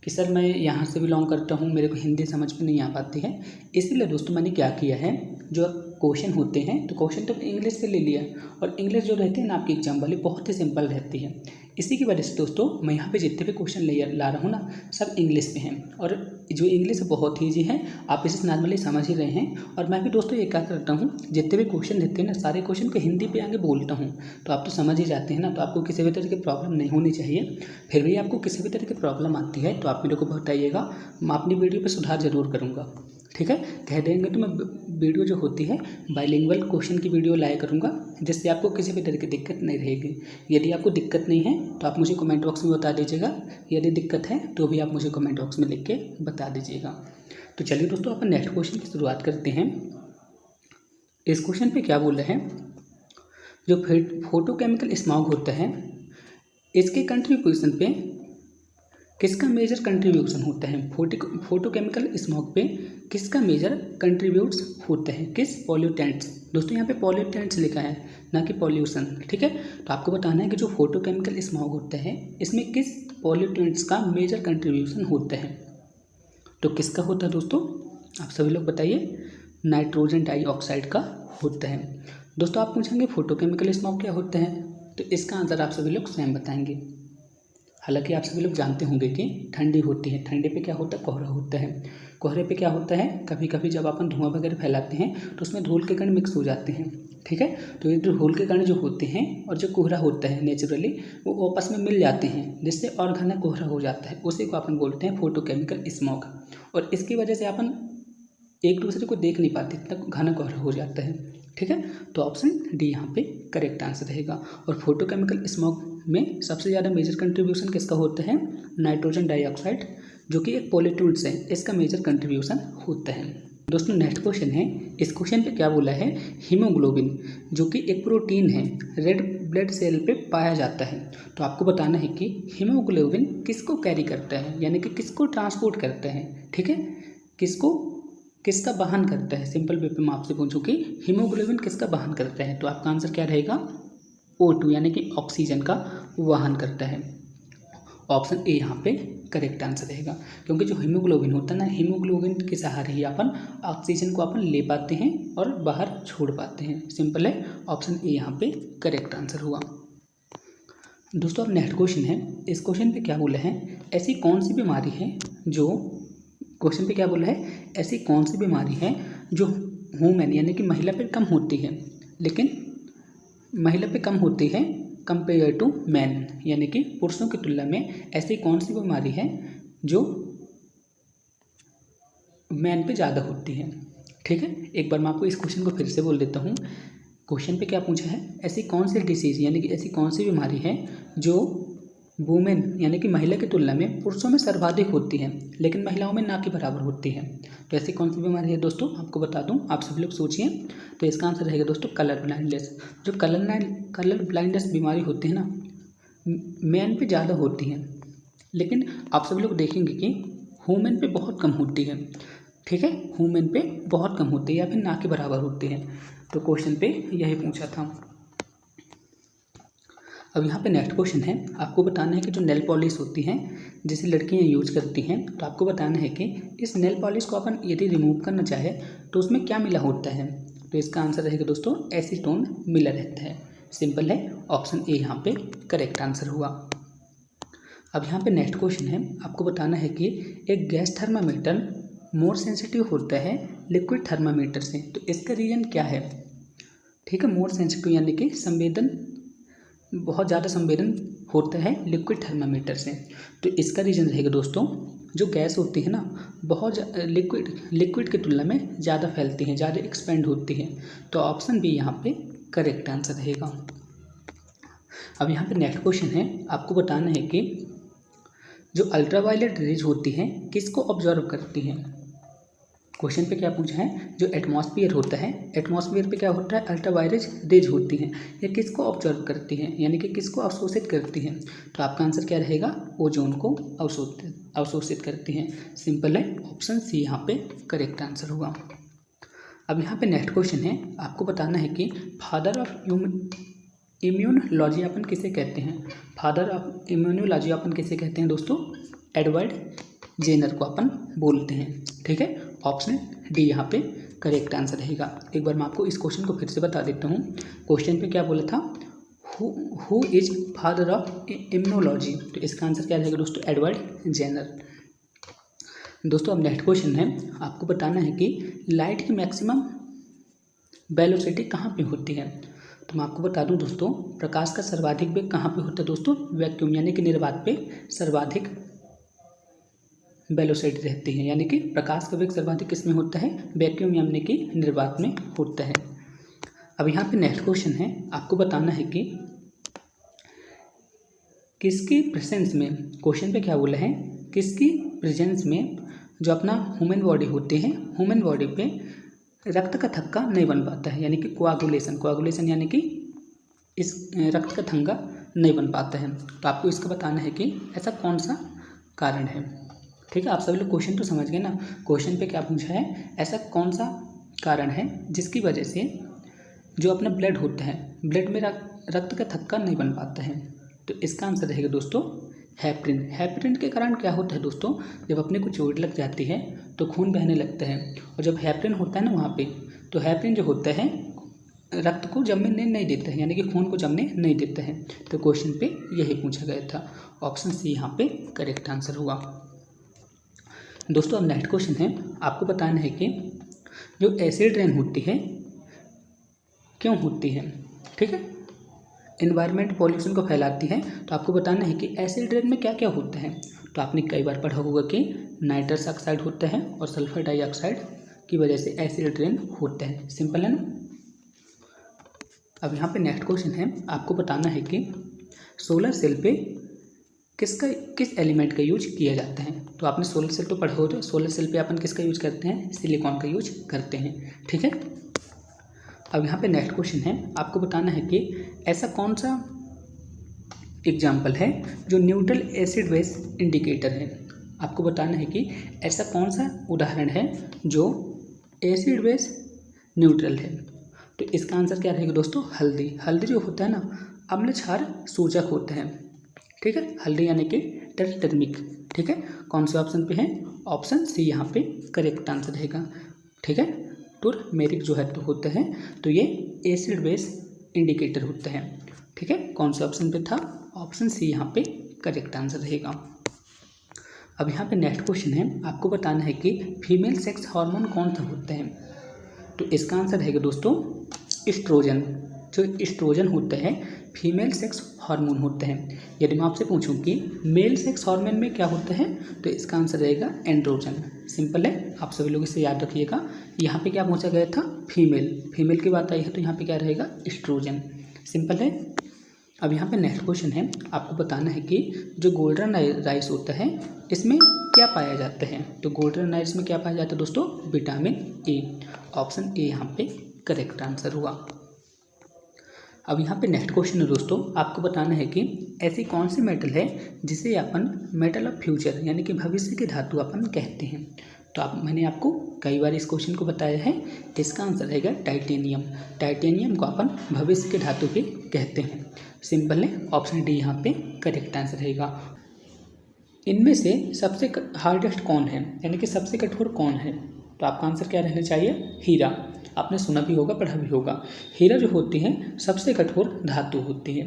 कि सर मैं यहाँ से बिलोंग करता हूँ, मेरे को हिंदी समझ में नहीं आ पाती है। इसलिए दोस्तों मैंने क्या किया है, जो क्वेश्चन होते हैं तो क्वेश्चन तो इंग्लिश से ले लिया, और इंग्लिश जो रहती है ना आपकी एग्जाम वाली बहुत ही सिंपल रहती है। इसी की वजह से दोस्तों मैं यहाँ पे जितने भी क्वेश्चन ला रहा हूँ ना, सब इंग्लिश में हैं, और जो इंग्लिश बहुत ईजी है, आप इसे नॉर्मली समझ ही रहे हैं। और मैं भी दोस्तों ये क्या करता हूँ, जितने भी क्वेश्चन रहते हैं ना, सारे क्वेश्चन को हिंदी पे आगे बोलता हूँ, तो आप तो समझ ही जाते हैं ना। तो आपको किसी भी तरह की प्रॉब्लम नहीं होनी चाहिए। फिर भी आपको किसी भी तरह की प्रॉब्लम आती है तो आप मेरे को बताइएगा, मैं अपनी वीडियो पर सुधार जरूर करूँगा, ठीक है। कह देंगे तो मैं वीडियो जो होती है बाइलिंगुअल क्वेश्चन की वीडियो लाया करूँगा, जिससे आपको किसी भी तरह की दिक्कत नहीं रहेगी। यदि आपको दिक्कत नहीं है तो आप मुझे कमेंट बॉक्स में बता दीजिएगा, यदि दिक्कत है तो भी आप मुझे कमेंट बॉक्स में लिख के बता दीजिएगा। तो चलिए दोस्तों अपन नेक्स्ट क्वेश्चन की शुरुआत करते हैं। इस क्वेश्चन पे क्या बोल रहे हैं, जो फोटोकेमिकल स्मॉग होता है इसके कंट्रीब्यूशन पे किसका मेजर कंट्रीब्यूशन होता है? फोटोकेमिकल स्मॉग पे किसका मेजर कंट्रीब्यूट्स होता है? किस पॉल्यूटेंट्स? दोस्तों यहाँ पे पॉल्यूटेंट्स लिखा है, ना कि पॉल्यूशन, ठीक है। तो आपको बताना है कि जो फोटोकेमिकल स्मॉग होता है इसमें किस पॉल्यूटेंट्स का मेजर कंट्रीब्यूशन होता है? तो किसका होता है दोस्तों, आप सभी लोग बताइए। नाइट्रोजन डाइऑक्साइड का होता है। दोस्तों आप पूछेंगे फोटोकेमिकल स्मॉग क्या होता है, तो इसका आंसर आप सभी लोग स्वयं बताएंगे। हालांकि आप सभी लोग जानते होंगे कि ठंडी होती है, ठंडे पे क्या होता है, कोहरा होता है। कोहरे पे क्या होता है, कभी कभी जब अपन धुआं वगैरह फैलाते हैं तो उसमें धूल के कण मिक्स हो जाते हैं, ठीक है। तो ये धूल के कण जो होते हैं और जो कोहरा होता है नेचुरली, वो आपस में मिल जाते हैं, जिससे और घना कोहरा हो जाता है। उसी को अपन बोलते हैं फोटोकेमिकल स्मॉग, और इसकी वजह से अपन एक दूसरे को देख नहीं पाते, इतना घना कोहरा हो जाता है, ठीक है। तो ऑप्शन डी यहाँ पे करेक्ट आंसर रहेगा। और फोटोकेमिकल स्मॉग में सबसे ज़्यादा मेजर कंट्रीब्यूशन किसका होता है? नाइट्रोजन डाइऑक्साइड, जो कि एक पॉल्यूटेंट्स है, इसका मेजर कंट्रीब्यूशन होता है। दोस्तों नेक्स्ट क्वेश्चन है, इस क्वेश्चन पे क्या बोला है, हीमोग्लोबिन जो कि एक प्रोटीन है, रेड ब्लड सेल पे पाया जाता है। तो आपको बताना है कि हीमोग्लोबिन किसको कैरी करता है, यानी कि किसको ट्रांसपोर्ट करता है, ठीक है, किसका वाहन करता है। सिंपल वे पे मैं आपसे पूछूं कि हीमोग्लोबिन किसका वाहन करता है, तो आपका आंसर क्या रहेगा? O2 यानी कि ऑक्सीजन का वाहन करता है। ऑप्शन ए यहाँ पे करेक्ट आंसर रहेगा, क्योंकि जो हीमोग्लोबिन होता है ना, हीमोग्लोबिन के सहारे ही अपन ऑक्सीजन को अपन ले पाते हैं और बाहर छोड़ पाते हैं। सिंपल है, ऑप्शन ए यहाँ पे करेक्ट आंसर हुआ। दोस्तों अब नेक्स्ट क्वेश्चन है, इस क्वेश्चन पे क्या बोला है, ऐसी कौन सी बीमारी है जो, क्वेश्चन पे क्या बोला है, ऐसी कौन सी बीमारी है जो वुमेन यानी कि महिला पे कम होती है, लेकिन महिला पे कम होती है कंपेयर टू मैन, यानी कि पुरुषों की तुलना में ऐसी कौन सी बीमारी है जो मैन पे ज़्यादा होती है, ठीक है। एक बार मैं आपको इस क्वेश्चन को फिर से बोल देता हूँ। क्वेश्चन पे क्या पूछा है, ऐसी कौन सी डिसीज यानी कि ऐसी कौन सी बीमारी है जो वुमेन यानी कि महिला की तुलना में पुरुषों में सर्वाधिक होती है, लेकिन महिलाओं में ना के बराबर होती है। तो ऐसी कौन सी बीमारी है दोस्तों, आपको बता दूं, आप सभी लोग सोचिए। तो इसका आंसर रहेगा दोस्तों कलर ब्लाइंडनेस। जो कलर ब्लाइंडनेस बीमारी होती है ना, मैन पे ज़्यादा होती है, लेकिन आप सभी लोग देखेंगे कि वुमेन पे बहुत कम होती है, ठीक है। वुमेन पे बहुत कम होती है या फिर ना के बराबर होती है। तो क्वेश्चन पे यही पूछा था। अब यहाँ पे नेक्स्ट क्वेश्चन है, आपको बताना है कि जो नेल पॉलिश होती है जिसे लड़कियाँ यूज करती हैं, तो आपको बताना है कि इस नेल पॉलिश को अपन यदि रिमूव करना चाहे तो उसमें क्या मिला होता है। तो इसका आंसर रहेगा दोस्तों एसीटोन मिला रहता है। सिंपल है, ऑप्शन ए यहाँ पे करेक्ट आंसर हुआ। अब यहाँ पे नेक्स्ट क्वेश्चन है, आपको बताना है कि एक गैस थर्मामीटर मोर सेंसिटिव होता है लिक्विड थर्मामीटर से, तो इसका रीज़न क्या है, ठीक है। मोर सेंसिटिव यानी कि बहुत ज़्यादा संवेदन होता है लिक्विड थर्मामीटर से, तो इसका रीज़न रहेगा दोस्तों, जो गैस होती है ना, बहुत लिक्विड की तुलना में ज़्यादा फैलती है, ज़्यादा एक्सपेंड होती है। तो ऑप्शन बी यहाँ पे करेक्ट आंसर रहेगा। अब यहाँ पे नेक्स्ट क्वेश्चन है, आपको बताना है कि जो अल्ट्रावायलेट रेज होती हैं किसको ऑब्जर्व करती हैं। क्वेश्चन पे क्या पूछा है, जो एटमॉस्फेयर होता है, एटमॉस्फेयर पे क्या होता है, अल्ट्रावायलेट रेज होती हैं, ये किसको ऑब्जर्व करती हैं, यानी कि किसको अवशोषित करती हैं। तो आपका आंसर क्या रहेगा, ओजोन को अवशोषित करती हैं। सिंपल है, ऑप्शन सी यहाँ पे करेक्ट आंसर होगा। अब यहाँ पे नेक्स्ट क्वेश्चन है, आपको बताना है कि फादर ऑफ इम्यूनोलॉजी अपन किसे कहते हैं। फादर ऑफ इम्यूनोलॉजी अपन किसे कहते हैं दोस्तों, एडवर्ड जेनर को अपन बोलते हैं। ठीक है, ऑप्शन डी यहाँ पे करेक्ट आंसर रहेगा। एक बार मैं आपको इस क्वेश्चन को फिर से बता देता हूँ। क्वेश्चन पे क्या बोला था, who is father of immunology, तो इसका आंसर क्या रहेगा दोस्तों, एडवर्ड जेनर। दोस्तों अब नेक्स्ट क्वेश्चन है, आपको बताना है कि लाइट की मैक्सिमम वेलोसिटी कहाँ पे होती है। तो मैं आपको बता दूं दोस्तों, प्रकाश का सर्वाधिक वेग कहाँ पे होता है दोस्तों, वैक्यूम यानी कि निर्वात पे सर्वाधिक वेलोसिटी रहती है, यानी कि प्रकाश का वेग सर्वाधिक किस में होता है, वैक्यूम यानी कि निर्वात में होता है। अब यहाँ पे नेक्स्ट क्वेश्चन है, आपको बताना है कि किसकी प्रेजेंस में, क्वेश्चन पे क्या बोला है, किसकी प्रेजेंस में जो अपना ह्यूमन बॉडी होते हैं, ह्यूमन बॉडी पे रक्त का थक्का नहीं बन पाता है, यानी कि कोआगुलेशन यानी कि इस रक्त का थक्का नहीं बन पाता है। तो आपको इसका बताना है कि ऐसा कौन सा कारण है। ठीक है, आप सभी लोग क्वेश्चन तो समझ गए ना। क्वेश्चन पे क्या पूछा है, ऐसा कौन सा कारण है जिसकी वजह से जो अपना ब्लड होता है, ब्लड में रक्त का थक्का नहीं बन पाता है। तो इसका आंसर रहेगा दोस्तों हेपरिन। हेपरिन के कारण क्या होता है दोस्तों, जब अपने को चोट लग जाती है तो खून बहने लगता है, और जब हेपरिन होता है ना वहाँ पे, तो हेपरिन जो होता है रक्त को जमने नहीं देता है, यानी कि खून को जमने नहीं देता है। तो क्वेश्चन पे यही पूछा गया था, ऑप्शन सी यहाँ पे करेक्ट आंसर हुआ। दोस्तों अब नेक्स्ट क्वेश्चन है, आपको बताना है कि जो एसिड रेन होती है क्यों होती है। ठीक है, एनवायरनमेंट पॉल्यूशन को फैलाती है। तो आपको बताना है कि एसिड रेन में क्या क्या होता है। तो आपने कई बार पढ़ा होगा कि नाइट्रस ऑक्साइड होता है और सल्फर डाइऑक्साइड की वजह से एसिड रेन होता है। सिंपल है ना। अब यहाँ पे नेक्स्ट क्वेश्चन है, आपको बताना है कि सोलर सेल पे किस एलिमेंट का यूज किया जाता है। तो आपने सोलर सेल तो पढ़ा होगा, सोलर सेल पे अपन किसका यूज करते हैं, सिलिकॉन का यूज करते हैं। ठीक है, अब यहाँ पे नेक्स्ट क्वेश्चन है, आपको बताना है कि ऐसा कौन सा एग्जाम्पल है जो न्यूट्रल एसिड बेस इंडिकेटर है। आपको बताना है कि ऐसा कौन सा उदाहरण है जो एसिड बेस न्यूट्रल है। तो इसका आंसर क्या रहेगा दोस्तों, हल्दी। हल्दी जो होता है ना, अम्ल क्षार सूचक होता है। ठीक है, हल्दी यानी कि टर्मरिक। ठीक है, कौन से ऑप्शन पे है, ऑप्शन सी यहाँ पे करेक्ट आंसर रहेगा। ठीक है, टर्मरिक जो है तो होता है, तो ये एसिड बेस इंडिकेटर होता है। ठीक है, कौन से ऑप्शन पे था, ऑप्शन सी यहाँ पे करेक्ट आंसर रहेगा। अब यहाँ पे नेक्स्ट क्वेश्चन है, आपको बताना है कि फीमेल सेक्स हार्मोन कौन सा होता है। तो इसका आंसर रहेगा दोस्तों एस्ट्रोजन। जो एस्ट्रोजन होता है फीमेल सेक्स हार्मोन होता है। यदि मैं आपसे पूछूं कि मेल सेक्स हार्मोन में क्या होता है, तो इसका आंसर रहेगा एंड्रोजन। सिंपल है, आप सभी लोग इसे याद रखिएगा। यहाँ पे क्या पूछा गया था, फीमेल की बात आई है, तो यहाँ पे क्या रहेगा, एस्ट्रोजन। सिंपल है। अब यहाँ पे नेक्स्ट क्वेश्चन है, आपको बताना है कि जो गोल्डन राइस होता है इसमें क्या पाया जाता है। तो गोल्डन राइस में क्या पाया जाता है दोस्तों, विटामिन ए। ऑप्शन ए यहाँ पे करेक्ट आंसर हुआ। अब यहाँ पे नेक्स्ट क्वेश्चन है दोस्तों, आपको बताना है कि ऐसी कौन सी मेटल है जिसे अपन मेटल ऑफ फ्यूचर यानी कि भविष्य की धातु अपन कहते हैं। तो मैंने आपको कई बार इस क्वेश्चन को बताया है, इसका आंसर रहेगा टाइटेनियम। टाइटेनियम को अपन भविष्य की धातु भी कहते हैं। सिंपल है, ऑप्शन डी यहाँ पे करेक्ट आंसर रहेगा। इनमें से सबसे हार्डेस्ट कौन है, यानी कि सबसे कठोर कौन है। तो आपका आंसर क्या रहना चाहिए, हीरा। आपने सुना भी होगा, पढ़ा भी होगा। हीरा जो होती है सबसे कठोर धातु होती है।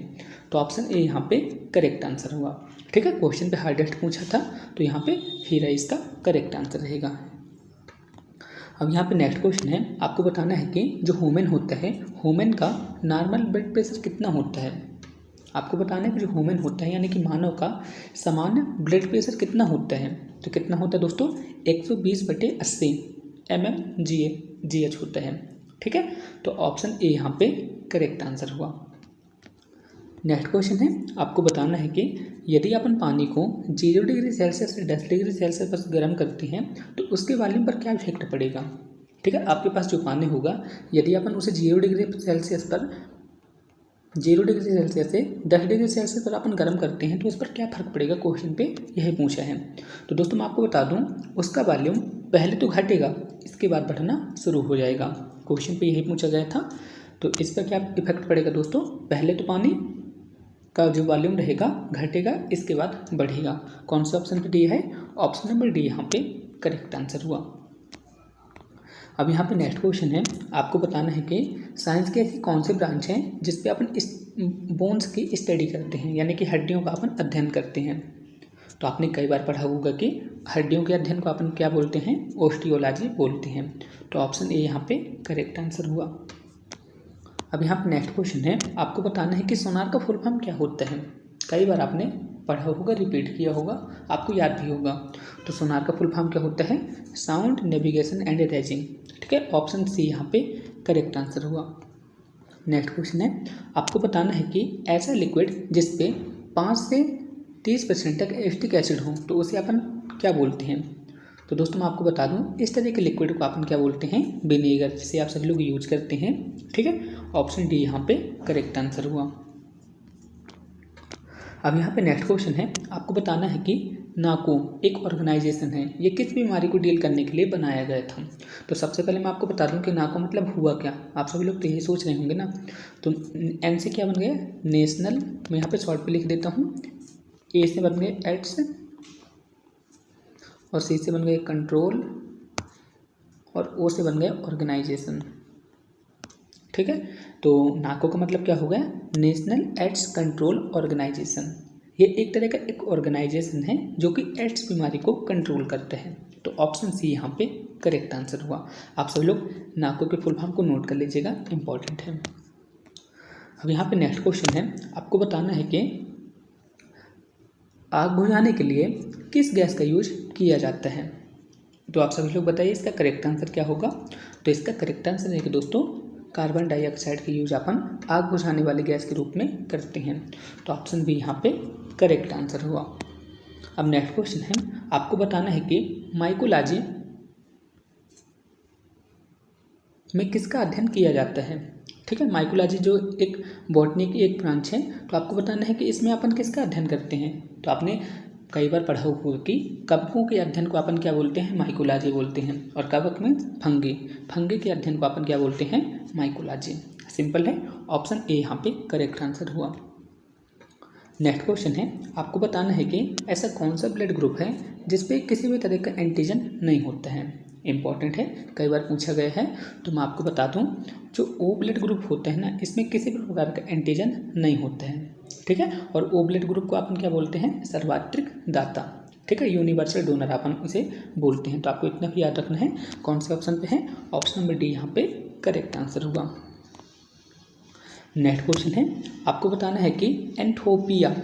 तो ऑप्शन ए यहाँ पे करेक्ट आंसर हुआ। ठीक है, क्वेश्चन पे हार्डेस्ट पूछा था, तो यहाँ पे हीरा इसका करेक्ट आंसर रहेगा। अब यहाँ पे नेक्स्ट क्वेश्चन है, आपको बताना है कि जो ह्यूमन होता है, ह्यूमन का नॉर्मल ब्लड प्रेशर कितना होता है। आपको बताना है कि जो ह्यूमन होता है यानी कि मानव का सामान्य ब्लड प्रेशर कितना होता है। तो कितना होता है दोस्तों, 120/80 mmGH होता है। ठीक है, तो ऑप्शन ए यहाँ पे करेक्ट आंसर हुआ। नेक्स्ट क्वेश्चन है, आपको बताना है कि यदि अपन पानी को 0 डिग्री सेल्सियस से 10 डिग्री सेल्सियस पर गर्म करते हैं तो उसके वॉल्यूम पर क्या इफेक्ट पड़ेगा। ठीक है, आपके पास जो पानी होगा यदि अपन उसे 0 डिग्री सेल्सियस से 10 डिग्री सेल्सियस पर अपन गर्म करते हैं तो उस पर क्या फ़र्क पड़ेगा, क्वेश्चन पे यही पूछा है। तो दोस्तों मैं आपको बता दूं, उसका वॉल्यूम पहले तो घटेगा, इसके बाद बढ़ना शुरू हो जाएगा। क्वेश्चन पे यही पूछा गया था। तो इस पर क्या इफेक्ट पड़ेगा दोस्तों, पहले तो पानी का जो वॉल्यूम रहेगा घटेगा, इसके बाद बढ़ेगा। कौन सा ऑप्शन पे डी है, ऑप्शन नंबर डी यहाँ पे करेक्ट आंसर हुआ। अब यहाँ पे नेक्स्ट क्वेश्चन है, आपको बताना है कि साइंस के ऐसी कौन से ब्रांच हैं जिस पे अपन बोन्स की स्टडी करते हैं, यानी कि हड्डियों का अपन अध्ययन करते हैं। तो आपने कई बार पढ़ा होगा कि हड्डियों के अध्ययन को अपन क्या बोलते हैं, ओस्टियोलॉजी बोलते हैं। तो ऑप्शन ए यहाँ पे करेक्ट आंसर हुआ। अब यहाँ पे नेक्स्ट क्वेश्चन है, आपको बताना है कि सोनार का फुल फॉर्म क्या होता है। कई बार आपने पढ़ा होगा, रिपीट किया होगा, आपको याद भी होगा। तो सोनार का फुल फॉर्म क्या होता है, साउंड नेविगेशन एंड इमेजिंग। ठीक है, ऑप्शन सी यहाँ पे करेक्ट आंसर हुआ। नेक्स्ट क्वेश्चन है, आपको बताना है कि ऐसा लिक्विड जिस पे 5 से 30% तक एसिटिक एसिड हो तो उसे अपन क्या बोलते हैं। तो दोस्तों मैं आपको बता दूं, इस तरह के लिक्विड को अपन क्या बोलते हैं, विनेगर, जिसे आप सभी लोग यूज करते हैं। ठीक है, ऑप्शन डी यहाँ पे करेक्ट आंसर हुआ। अब यहाँ पे नेक्स्ट क्वेश्चन है, आपको बताना है कि नाको एक ऑर्गेनाइजेशन है, ये किस बीमारी को डील करने के लिए बनाया गया था। तो सबसे पहले मैं आपको बता दूं कि नाको मतलब हुआ क्या। आप सभी लोग तो यही सोच रहे होंगे ना। तो एन से क्या बन गया, नेशनल, मैं यहाँ पे शॉर्ट पे लिख देता हूँ। ए से बन गए एड्स, और सी से बन गए कंट्रोल, और ओ से बन गया ऑर्गेनाइजेशन। ठीक है, तो नाको का मतलब क्या हो गया, नेशनल एड्स कंट्रोल ऑर्गेनाइजेशन। ये एक तरह का एक ऑर्गेनाइजेशन है जो कि एड्स बीमारी को कंट्रोल करते हैं। तो ऑप्शन सी यहाँ पे करेक्ट आंसर हुआ। आप सभी लोग नाको के फुल फॉर्म को नोट कर लीजिएगा, इंपॉर्टेंट है। अब यहाँ पे नेक्स्ट क्वेश्चन है, आपको बताना है कि आग बुझाने के लिए किस गैस का यूज किया जाता है। तो आप सभी लोग बताइए इसका करेक्ट आंसर क्या होगा। तो इसका करेक्ट आंसर है कि दोस्तों कार्बन डाइऑक्साइड का यूज अपन आग बुझाने वाली गैस के रूप में करते हैं। तो ऑप्शन बी यहाँ पे करेक्ट आंसर हुआ। अब नेक्स्ट क्वेश्चन है, आपको बताना है कि माइकोलॉजी में किसका अध्ययन किया जाता है। ठीक है, माइकोलॉजी जो एक बॉटनी की एक ब्रांच है, तो आपको बताना है कि इसमें अपन किसका अध्ययन करते हैं। तो आपने कई बार पढ़ा होगा कि कवकों के अध्ययन को अपन क्या बोलते हैं, माइकोलॉजी बोलते हैं। और कवक में फंगी के अध्ययन को अपन क्या बोलते हैं, माइकोलॉजी। सिंपल है, ऑप्शन ए यहाँ पे करेक्ट आंसर हुआ। नेक्स्ट क्वेश्चन है, आपको बताना है कि ऐसा कौन सा ब्लड ग्रुप है जिसपे किसी भी तरह का एंटीजन नहीं होता है। इंपॉर्टेंट है, कई बार पूछा गया है। तो मैं आपको बता दूं, जो ओ ब्लड ग्रुप होते हैं ना, इसमें किसी भी प्रकार का एंटीजन नहीं होता है। ठीक है, और ओ ब्लड ग्रुप को अपन क्या बोलते हैं, सर्वात्रिक दाता। ठीक है, यूनिवर्सल डोनर अपन उसे बोलते हैं। तो आपको इतना भी याद रखना है, कौन से ऑप्शन पे है, ऑप्शन नंबर डी यहाँ पे करेक्ट आंसर हुआ। नेक्स्ट क्वेश्चन है, आपको बताना है कि anthophobia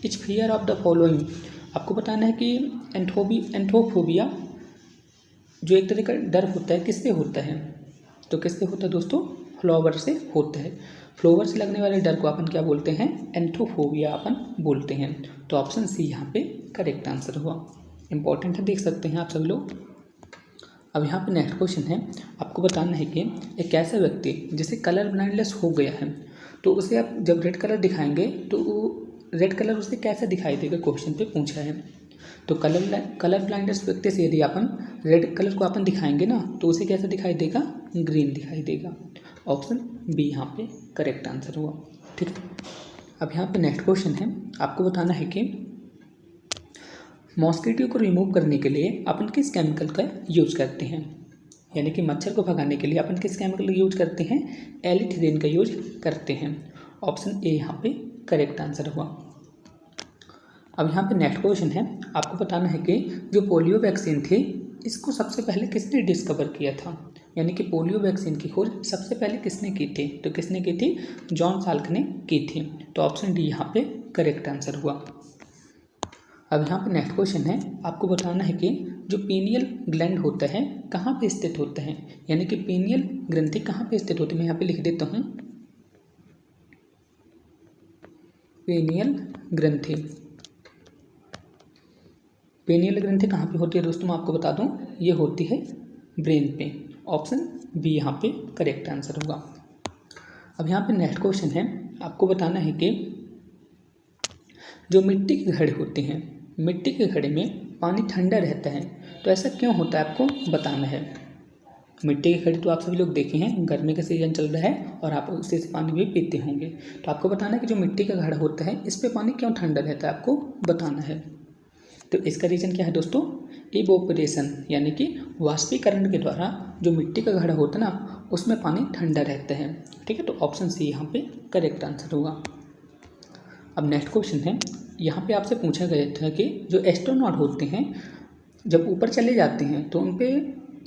is fear of the following. आपको बताना है कि एंथोफोबिया जो एक तरह का डर होता है, किससे होता है। तो किससे होता है दोस्तों, फ्लावर से होता है। फ्लावर से लगने वाले डर को अपन क्या बोलते हैं, एंथोफोबिया अपन बोलते हैं। तो ऑप्शन सी यहाँ पे करेक्ट आंसर हुआ। इंपॉर्टेंट है, देख सकते हैं आप सभी लोग। अब यहाँ पे नेक्स्ट क्वेश्चन है, आपको बताना है कि एक ऐसा व्यक्ति जिसे कलर ब्लाइंडनेस हो गया है, तो उसे आप जब रेड कलर दिखाएंगे तो रेड कलर उसे कैसा दिखाई देगा, क्वेश्चन पे पूछा है। तो कलर ब्लाइंडनेस व्यक्ति से यदि अपन रेड कलर को अपन दिखाएंगे ना, तो उसे कैसा दिखाई देगा, ग्रीन दिखाई देगा। ऑप्शन बी यहाँ पे करेक्ट आंसर हुआ। ठीक है, अब यहाँ पे नेक्स्ट क्वेश्चन है, आपको बताना है कि मॉस्किटो को रिमूव करने के लिए अपन किस केमिकल का यूज करते हैं। यानी कि मच्छर को भगाने के लिए अपन किस केमिकल का यूज करते हैं, एलिथिलीन का यूज करते हैं। ऑप्शन ए यहाँ पे करेक्ट आंसर हुआ। अब यहाँ पे नेक्स्ट क्वेश्चन है, आपको बताना है कि जो पोलियो वैक्सीन थी, इसको सबसे पहले किसने डिस्कवर किया था। यानी कि पोलियो वैक्सीन की खोज सबसे पहले किसने की थी। तो किसने की थी, जॉन साल्क ने की थी। तो ऑप्शन डी यहाँ पे करेक्ट आंसर हुआ। अब यहाँ पे नेक्स्ट क्वेश्चन है, आपको बताना है कि जो पीनियल ग्लैंड होता है कहाँ पे स्थित होता है, यानी कि पीनियल ग्रंथि कहाँ पे स्थित होती है। मैं यहाँ पे लिख देता हूँ पीनियल ग्रंथि। पीनियल ग्रंथि कहाँ पे होती है दोस्तों, मैं आपको बता दूँ, ये होती है ब्रेन पे। ऑप्शन बी यहाँ पे करेक्ट आंसर होगा। अब यहाँ पे नेक्स्ट क्वेश्चन है, आपको बताना है कि जो मिट्टी के घड़े होते हैं, मिट्टी के घड़े में पानी ठंडा रहता है, तो ऐसा क्यों होता है आपको बताना है। मिट्टी के घड़े तो आप सभी लोग देखे हैं, गर्मी का सीजन चल रहा है और आप उससे पानी भी पीते होंगे, तो आपको बताना है कि जो मिट्टी का घड़ा होता है इस पर पानी क्यों ठंडा रहता है, आपको बताना है। तो इसका रीज़न क्या है दोस्तों, इवोपरेशन, यानी कि वाष्पीकरण के द्वारा जो मिट्टी का घड़ा होता है ना उसमें पानी ठंडा रहता है। ठीक है, तो ऑप्शन सी यहाँ पे करेक्ट आंसर होगा। अब नेक्स्ट क्वेश्चन है, यहाँ पे आपसे पूछा गया था कि जो एस्ट्रोनॉट होते हैं जब ऊपर चले जाते हैं तो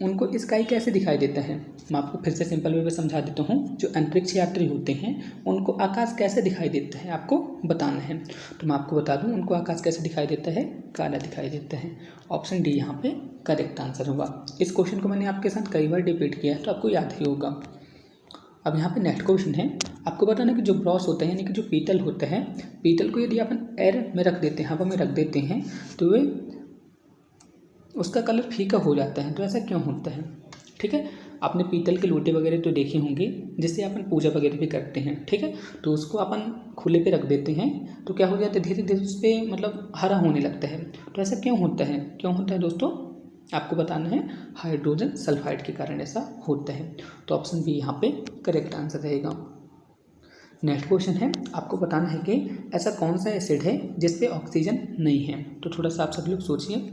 उनको स्काई कैसे दिखाई देता है। मैं आपको फिर से सिंपल वे में समझा देता हूँ। जो अंतरिक्ष यात्री होते हैं उनको आकाश कैसे दिखाई देता है आपको बताना है। तो मैं आपको बता दूँ, उनको आकाश कैसे दिखाई देता है, काला दिखाई देता है। ऑप्शन डी यहाँ पे करेक्ट आंसर होगा। इस क्वेश्चन को मैंने आपके साथ कई बार डिबेट किया है तो आपको याद ही होगा। अब यहाँ पे नेक्स्ट क्वेश्चन है, आपको बताना कि जो ब्रॉस होता है यानी कि जो पीतल होता है, पीतल को यदि अपन एयर में रख देते हैं, हवा में रख देते हैं, तो वे उसका कलर फीका हो जाता है। तो ऐसा क्यों होता है। ठीक है, आपने पीतल के लोटे वगैरह तो देखे होंगे जिससे अपन पूजा वगैरह भी करते हैं। ठीक है, तो उसको अपन खुले पे रख देते हैं तो क्या हो जाता है, धीरे धीरे उस पर मतलब हरा होने लगता है। तो ऐसा क्यों होता है, क्यों होता है दोस्तों, आपको बताना है। हाइड्रोजन सल्फाइड के कारण ऐसा होता है। तो ऑप्शन बी यहाँ पे करेक्ट आंसर रहेगा। नेक्स्ट क्वेश्चन है, आपको बताना है कि ऐसा कौन सा एसिड है जिस पे ऑक्सीजन नहीं है। तो थोड़ा सा आप सब लोग सोचिए,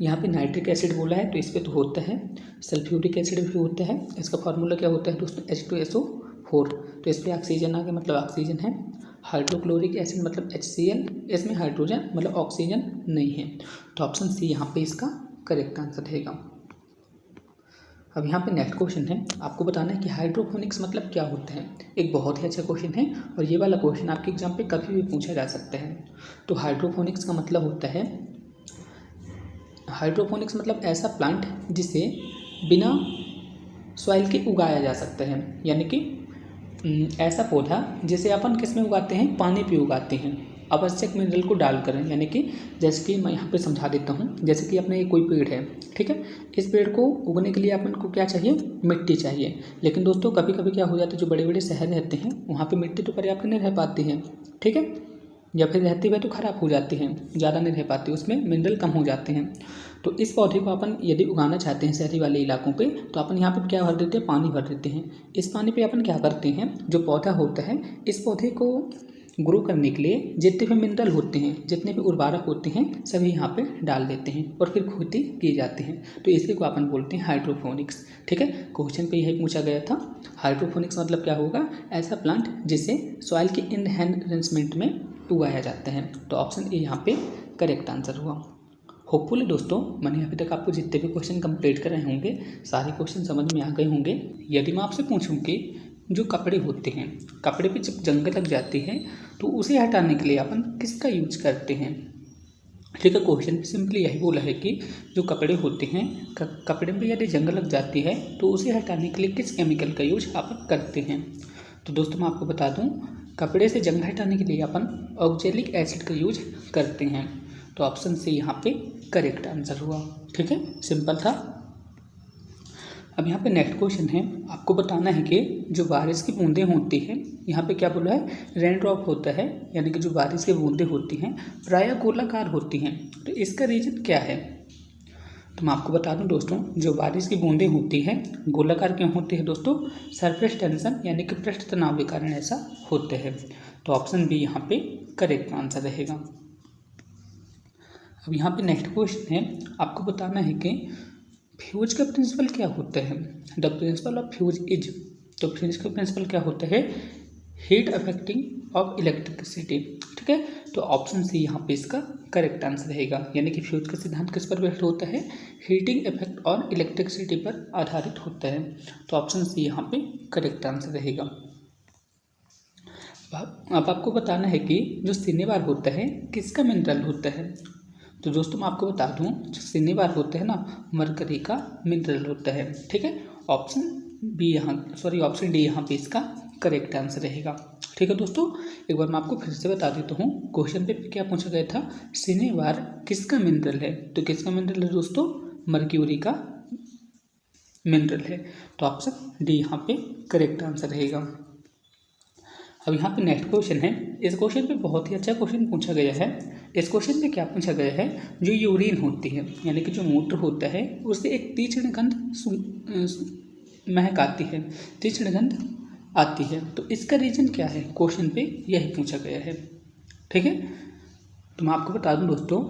यहाँ पे नाइट्रिक एसिड बोला है तो इस पर तो होता है, सल्फ्यूरिक एसिड भी होता है। इसका फार्मूला क्या होता है दोस्तों, H2SO4। तो इस पर ऑक्सीजन आ गया, मतलब ऑक्सीजन है। हाइड्रोक्लोरिक एसिड मतलब HCl, इसमें हाइड्रोजन मतलब ऑक्सीजन नहीं है। तो ऑप्शन सी यहाँ पे इसका करेक्ट आंसर रहेगा। अब यहाँ पे नेक्स्ट क्वेश्चन है, आपको बताना है कि हाइड्रोपोनिक्स मतलब क्या होता है। एक बहुत ही अच्छा क्वेश्चन है और ये वाला क्वेश्चन आपके एग्जाम पे कभी भी पूछा जा सकता है। तो हाइड्रोपोनिक्स का मतलब होता है, हाइड्रोपोनिक्स मतलब ऐसा प्लांट जिसे बिना सॉइल के उगाया जा सकता है, यानी कि ऐसा पौधा जिसे अपन किस में उगाते हैं, पानी पे उगाते हैं, आवश्यक मिनरल को डालकर। यानी कि जैसे कि मैं यहाँ पे समझा देता हूँ, जैसे कि अपने कोई पेड़ है, ठीक है, इस पेड़ को उगने के लिए अपन को क्या चाहिए, मिट्टी चाहिए। लेकिन दोस्तों कभी कभी क्या हो जाता है, जो बड़े बड़े शहर रहते हैं वहाँ पे मिट्टी तो पर्याप्त नहीं रह पाती है, ठीक है, या फिर रहती हुए तो ख़राब हो जाती हैं, ज़्यादा नहीं रह पाती, उसमें मिनरल कम हो जाते हैं। तो इस पौधे को अपन यदि उगाना चाहते हैं शहरी वाले इलाकों पे, तो अपन यहाँ पे क्या भर देते हैं, पानी भर देते हैं। इस पानी पे अपन क्या करते हैं, जो पौधा होता है इस पौधे को ग्रो करने के लिए जितने भी मिनरल होते हैं, जितने भी उर्वरक होते हैं, सभी यहाँ पे डाल देते हैं और फिर खेती की जाती है। तो इसी को अपन बोलते हैं हाइड्रोपोनिक्स। ठीक है, क्वेश्चन पे यही पूछा गया था। हाइड्रोपोनिक्स मतलब क्या होगा, ऐसा प्लांट जिसे सॉइल के इनहेंसमेंट में उगाया जाता है। तो ऑप्शन ए यहाँ पे करेक्ट आंसर हुआ। होपफुली दोस्तों मैंने अभी तक आपको जितने भी क्वेश्चन कंप्लीट कर रहे होंगे, सारे क्वेश्चन समझ में आ गए होंगे। यदि मैं आपसे पूछूं कि जो कपड़े होते हैं, कपड़े पे जब जंग लग जाती है तो उसे हटाने के लिए अपन किसका यूज करते हैं। ठीक है, क्वेश्चन सिंपली यही बोला है कि जो कपड़े होते हैं, कपड़े में यदि जंग लग जाती है तो उसे हटाने के लिए किस केमिकल का यूज अपन करते हैं। तो दोस्तों मैं आपको बता दूं, कपड़े से जंग हटाने के लिए अपन ऑक्जेलिक एसिड का यूज करते हैं। तो ऑप्शन सी यहाँ पे करेक्ट आंसर हुआ। ठीक है, सिंपल था। अब यहाँ पे नेक्स्ट क्वेश्चन है, आपको बताना है कि जो बारिश की बूंदें होती हैं, यहाँ पे क्या बोला है, रेन ड्रॉप होता है, यानी कि जो बारिश की बूंदें होती हैं प्रायः गोलाकार होती हैं। तो इसका रीजन क्या है। तो मैं आपको बता दूं दोस्तों, जो बारिश की बूंदें होती हैं गोलाकार क्यों होती है दोस्तों, सरफेस टेंशन यानी कि पृष्ठ तनाव के कारण ऐसा होता है। तो ऑप्शन बी यहाँ पे करेक्ट आंसर रहेगा। अब यहाँ पे नेक्स्ट क्वेश्चन है, आपको बताना है कि फ्यूज का प्रिंसिपल क्या होता है। The principle of fuse is, तो फ्यूज का प्रिंसिपल क्या होता है, हीट अफेक्टिंग ऑफ इलेक्ट्रिसिटी। ठीक है, तो ऑप्शन सी यहाँ पे इसका करेक्ट आंसर रहेगा। यानी कि फ्यूज का सिद्धांत किस पर बेस्ड होता है, हीटिंग इफेक्ट और इलेक्ट्रिसिटी पर आधारित होता है। तो ऑप्शन सी यहाँ पे करेक्ट आंसर रहेगा। अब आपको बताना है कि जो सिनेबार होता है किसका मिनरल होता है। तो दोस्तों मैं आपको बता दूं, जो सिनेबार होता है ना, मरकरी का मिनरल होता है। ठीक है, ऑप्शन ऑप्शन डी यहाँ पे इसका करेक्ट आंसर रहेगा। ठीक है दोस्तों, एक बार मैं आपको फिर से बता देता हूँ, क्वेश्चन पे क्या पूछा गया था, सिनेबार किसका मिनरल है। तो किसका मिनरल है दोस्तों, मर्क्यूरी का मिनरल है। तो ऑप्शन डी यहाँ पे करेक्ट आंसर रहेगा। अब यहाँ पे नेक्स्ट क्वेश्चन है, इस क्वेश्चन पे बहुत ही अच्छा क्वेश्चन पूछा गया है। इस क्वेश्चन पे क्या पूछा गया है, जो यूरिन होती है यानी कि जो मूत्र होता है उससे एक तीक्ष्ण गंध महक आती है, तीक्ष्ण गंध आती है। तो इसका रीजन क्या है, क्वेश्चन पे यही पूछा गया है। ठीक है, तो मैं आपको बता दूं दोस्तों,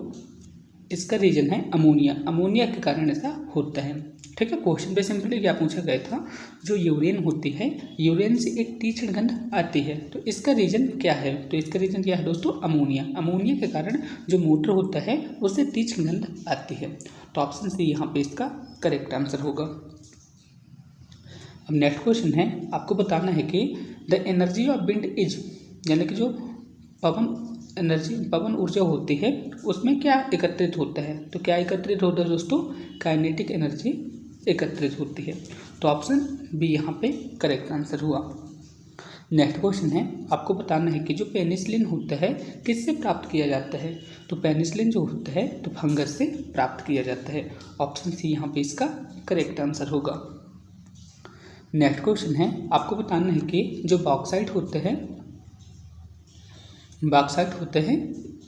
इसका रीजन है अमोनिया। अमोनिया के कारण ऐसा होता है। ठीक है, क्वेश्चन पे सिंपली क्या पूछा गया था, जो यूरिन होती है, यूरिन से एक तीक्ष्ण गंध आती है। तो इसका रीजन क्या है, तो इसका रीजन क्या है दोस्तों, अमोनिया। अमोनिया के कारण जो मूत्र होता है उससे तीक्ष्ण गंध आती है। तो ऑप्शन सी यहाँ पे इसका करेक्ट आंसर होगा। अब नेक्स्ट क्वेश्चन है, आपको बताना है कि the energy of wind is, यानी कि जो पवन ऊर्जा होती है उसमें क्या एकत्रित होता है। तो क्या एकत्रित होता है दोस्तों, काइनेटिक एनर्जी एकत्रित होती है। तो ऑप्शन बी यहाँ पे करेक्ट आंसर हुआ। नेक्स्ट क्वेश्चन है, आपको बताना है कि जो पेनिसिलिन होता है किससे प्राप्त किया जाता है। तो पेनिसिलिन जो होता है तो फंगस से प्राप्त किया जाता है। ऑप्शन सी यहाँ पे इसका करेक्ट आंसर होगा। नेक्स्ट क्वेश्चन है, आपको बताना है कि जो बॉक्साइट होते हैं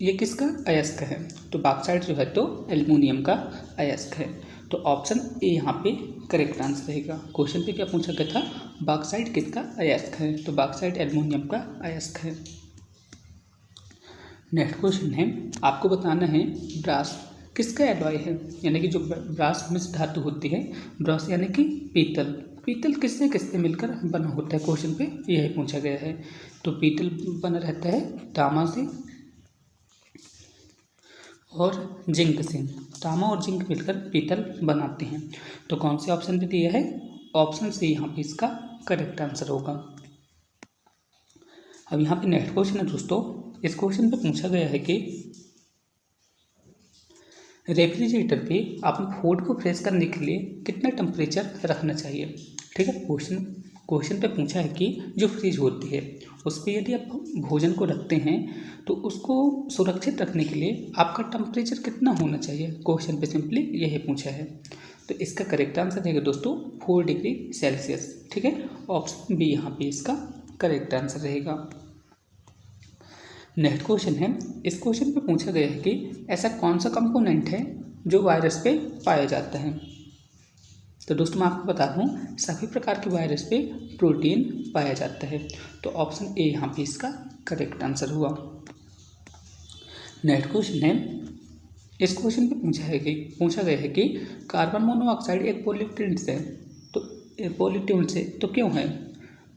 ये किसका अयस्क है। तो बॉक्साइट जो है तो एल्युमिनियम का अयस्क है। तो ऑप्शन ए यहाँ पे करेक्ट आंसर रहेगा। क्वेश्चन पे क्या पूछा गया था, बॉक्साइट किसका अयस्क है। तो बॉक्साइट एल्युमिनियम का अयस्क है। नेक्स्ट क्वेश्चन है, आपको बताना है ब्रास किसका एलॉय है, यानी कि जो ब्रास मिश्र धातु होती है, ब्रास यानी कि पीतल। पीतल किससे किससे मिलकर बना होता है, क्वेश्चन पे यही पूछा गया है। तो पीतल बना रहता है तांबा से और जिंक से। तांबा और जिंक मिलकर पीतल बनाते हैं। तो कौन से ऑप्शन पे दिया है, ऑप्शन सी यहाँ पे इसका करेक्ट आंसर होगा। अब यहाँ पे नेक्स्ट क्वेश्चन है दोस्तों, इस क्वेश्चन पे पूछा गया है कि रेफ्रिजरेटर पे अपने फूड को फ्रेश करने के लिए कितना टेम्परेचर रखना चाहिए। ठीक है, क्वेश्चन पे पूछा है कि जो फ्रिज होती है उस पर यदि आप भोजन को रखते हैं तो उसको सुरक्षित रखने के लिए आपका टेम्परेचर कितना होना चाहिए। क्वेश्चन पे सिंपली यही पूछा है। तो इसका करेक्ट आंसर रहेगा दोस्तों 4 डिग्री सेल्सियस। ठीक है, ऑप्शन बी यहाँ पे इसका करेक्ट आंसर रहेगा। नेक्स्ट क्वेश्चन है, इस क्वेश्चन पे पूछा गया है कि ऐसा कौन सा कंपोनेंट है जो वायरस पे पाया जाता है। तो दोस्तों मैं आपको बता दूं, सभी प्रकार के वायरस पे प्रोटीन पाया जाता है। तो ऑप्शन ए यहाँ पे इसका करेक्ट आंसर हुआ। नेक्स्ट क्वेश्चन है, इस क्वेश्चन पे पूछा गया है कि कार्बन मोनोऑक्साइड एक पॉल्यूटेंट से तो क्यों है।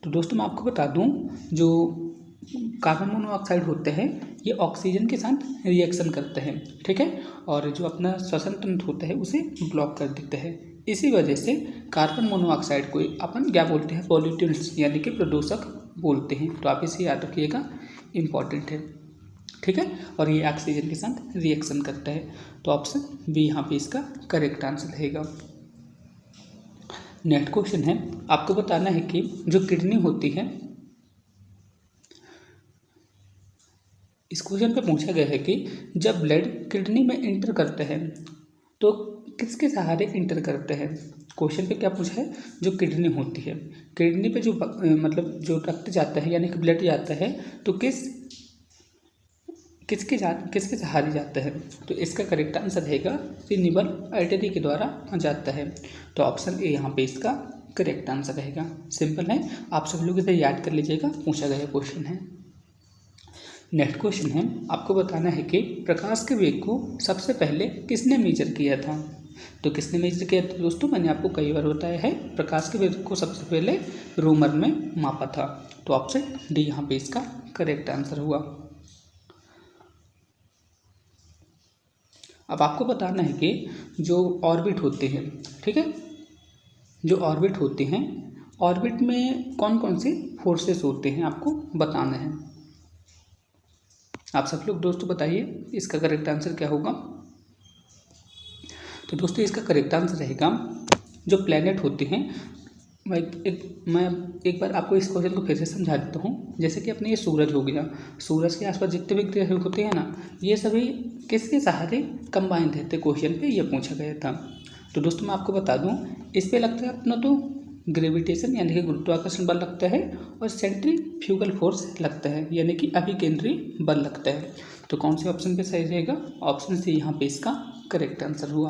तो दोस्तों मैं आपको बता दूं, जो कार्बन मोनोऑक्साइड होते हैं ये ऑक्सीजन के साथ रिएक्शन करते हैं। ठीक है, और जो अपना श्वसन तंत्र होता है उसे ब्लॉक कर देते हैं। इसी वजह से कार्बन मोनोऑक्साइड को अपन क्या बोलते हैं, पॉल्यूटेंट्स यानी कि प्रदूषक बोलते हैं। तो आप इसे याद रखिएगा, इम्पॉर्टेंट है। ठीक है, और ये ऑक्सीजन के साथ रिएक्शन करता है। तो ऑप्शन बी यहाँ पे इसका करेक्ट आंसर रहेगा। नेक्स्ट क्वेश्चन है, आपको बताना है कि जो किडनी होती है, इस क्वेश्चन पे पूछा गया है कि जब ब्लड किडनी में इंटर करते हैं तो किसके सहारे इंटर करते हैं। क्वेश्चन पे क्या पूछा है, जो किडनी होती है, किडनी पे जो जो रक्त जाता है यानी कि ब्लड जाता है तो किसके सहारे जाता है। तो इसका करेक्ट आंसर रहेगा रिन्यूएबल आर्टरी के द्वारा जाता है। तो ऑप्शन ए यहाँ पे इसका करेक्ट आंसर रहेगा। सिंपल है, आप सब लोग इसे याद कर लीजिएगा, पूछा गया क्वेश्चन है। नेक्स्ट क्वेश्चन है, आपको बताना है कि प्रकाश के वेग को सबसे पहले किसने मेजर किया था। तो किसने मेजर किया था दोस्तों, मैंने आपको कई बार बताया है, प्रकाश के वेग को सबसे पहले रोमर में मापा था। तो ऑप्शन डी यहाँ पे इसका करेक्ट आंसर हुआ। अब आपको बताना है कि जो ऑर्बिट होते हैं, ठीक है, जो ऑर्बिट होते हैं, ऑर्बिट में कौन कौन से फोर्सेस होते हैं आपको बताना है। आप सब लोग दोस्तों बताइए इसका करेक्ट आंसर क्या होगा। तो दोस्तों इसका करेक्ट आंसर रहेगा जो प्लैनेट होते हैं, मैं एक बार आपको इस क्वेश्चन को फिर से समझा देता हूँ। जैसे कि अपने ये सूरज हो गया, सूरज के आसपास जितने भी ग्रह होते हैं ना, ये सभी किसके सहारे कंबाइंड रहते, क्वेश्चन पे ये पूछा गया था। तो दोस्तों मैं आपको बता दूँ, इस पे लगता है अपना तो ग्रेविटेशन यानी कि गुरुत्वाकर्षण बल लगता है, और सेंट्रीफ्यूगल फोर्स लगता है यानी कि अभिकेंद्रीय बल लगता है। तो कौन से ऑप्शन पे सही रहेगा? ऑप्शन सी यहाँ पे इसका करेक्ट आंसर हुआ।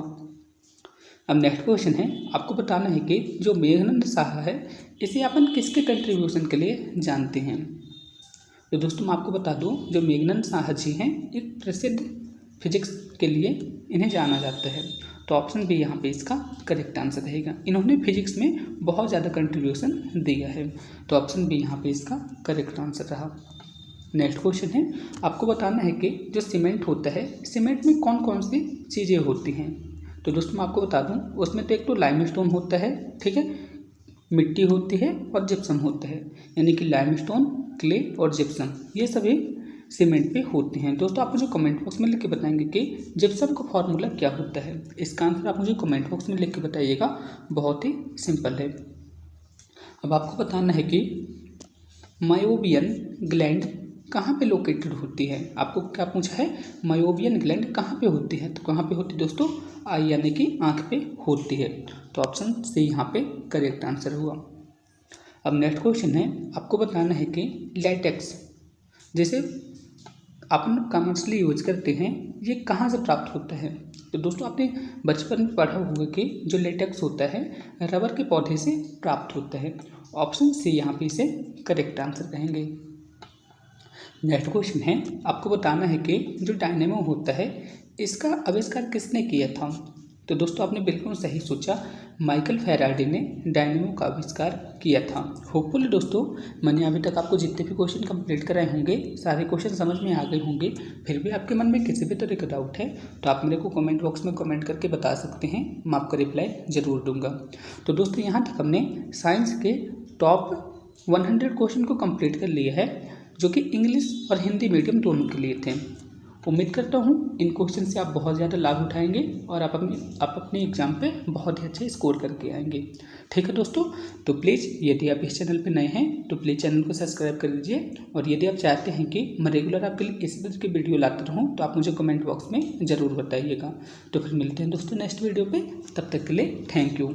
अब नेक्स्ट क्वेश्चन है, आपको बताना है कि जो मेघनंद साहा है इसे अपन किसके कंट्रीब्यूशन के लिए जानते हैं। तो दोस्तों मैं आपको बता दूं, जो मेघनंद साहा जी हैं एक प्रसिद्ध फिजिक्स के लिए इन्हें जाना जाता है। तो ऑप्शन बी यहाँ पे इसका करेक्ट आंसर रहेगा। इन्होंने फिजिक्स में बहुत ज़्यादा कंट्रीब्यूशन दिया है, तो ऑप्शन बी यहाँ पे इसका करेक्ट आंसर रहा। नेक्स्ट क्वेश्चन है, आपको बताना है कि जो सीमेंट होता है, सीमेंट में कौन कौन सी चीज़ें होती हैं। तो दोस्तों मैं आपको बता दूं, उसमें तो एक तो लाइमस्टोन होता है, ठीक है, मिट्टी होती है और जिप्सम होता है, यानी कि लाइमस्टोन, क्ले और जिप्सम ये सभी सीमेंट पे होते हैं। दोस्तों आप मुझे कमेंट बॉक्स में लिख के बताएंगे कि जिप्सम का फॉर्मूला क्या होता है। इसका आंसर आप मुझे कमेंट बॉक्स में लिख के बताइएगा, बहुत ही सिंपल है। अब आपको बताना है कि मायोबियन ग्लैंड कहाँ पे लोकेटेड होती है। आपको क्या पूछा है, मायोबियन ग्लैंड कहाँ पे होती है। तो कहाँ पे होती है दोस्तों, आई यानी कि आँख पे होती है। तो ऑप्शन सी यहाँ पे करेक्ट आंसर हुआ। अब नेक्स्ट क्वेश्चन है, आपको बताना है कि लैटेक्स जैसे अपन कमर्शियली यूज करते हैं, ये कहाँ से प्राप्त होता है। तो दोस्तों आपने बचपन में पढ़ा होगा कि जो लेटेक्स होता है रबर के पौधे से प्राप्त होता है। ऑप्शन सी यहाँ पे इसे करेक्ट आंसर कहेंगे। नेक्स्ट क्वेश्चन है, आपको बताना है कि जो डायनेमो होता है इसका आविष्कार किसने किया था। तो दोस्तों आपने बिल्कुल सही सोचा, माइकल फैराडे ने डायनेमो का आविष्कार किया था। होपफुली दोस्तों मैंने अभी तक आपको जितने भी क्वेश्चन कंप्लीट कराए होंगे सारे क्वेश्चन समझ में आ गए होंगे। फिर भी आपके मन में किसी भी तरह का डाउट है तो आप मेरे को कमेंट बॉक्स में कमेंट करके बता सकते हैं, मैं आपका रिप्लाई ज़रूर दूंगा। तो दोस्तों यहाँ तक हमने साइंस के टॉप 100 क्वेश्चन को कंप्लीट कर लिया है, जो कि इंग्लिश और हिंदी मीडियम दोनों के लिए थे। उम्मीद करता हूँ इन क्वेश्चन से आप बहुत ज़्यादा लाभ उठाएंगे और आप अपने एग्ज़ाम पे बहुत ही अच्छे स्कोर करके आएंगे। ठीक है दोस्तों, तो प्लीज़ यदि आप इस चैनल पे नए हैं तो प्लीज़ चैनल को सब्सक्राइब कर लीजिए, और यदि आप चाहते हैं कि मैं रेगुलर आपके लिए इसी तरह की वीडियो लाता रहूँ तो आप मुझे कमेंट बॉक्स में ज़रूर बताइएगा। तो फिर मिलते हैं दोस्तों नेक्स्ट वीडियो पर, तब तक के लिए थैंक यू।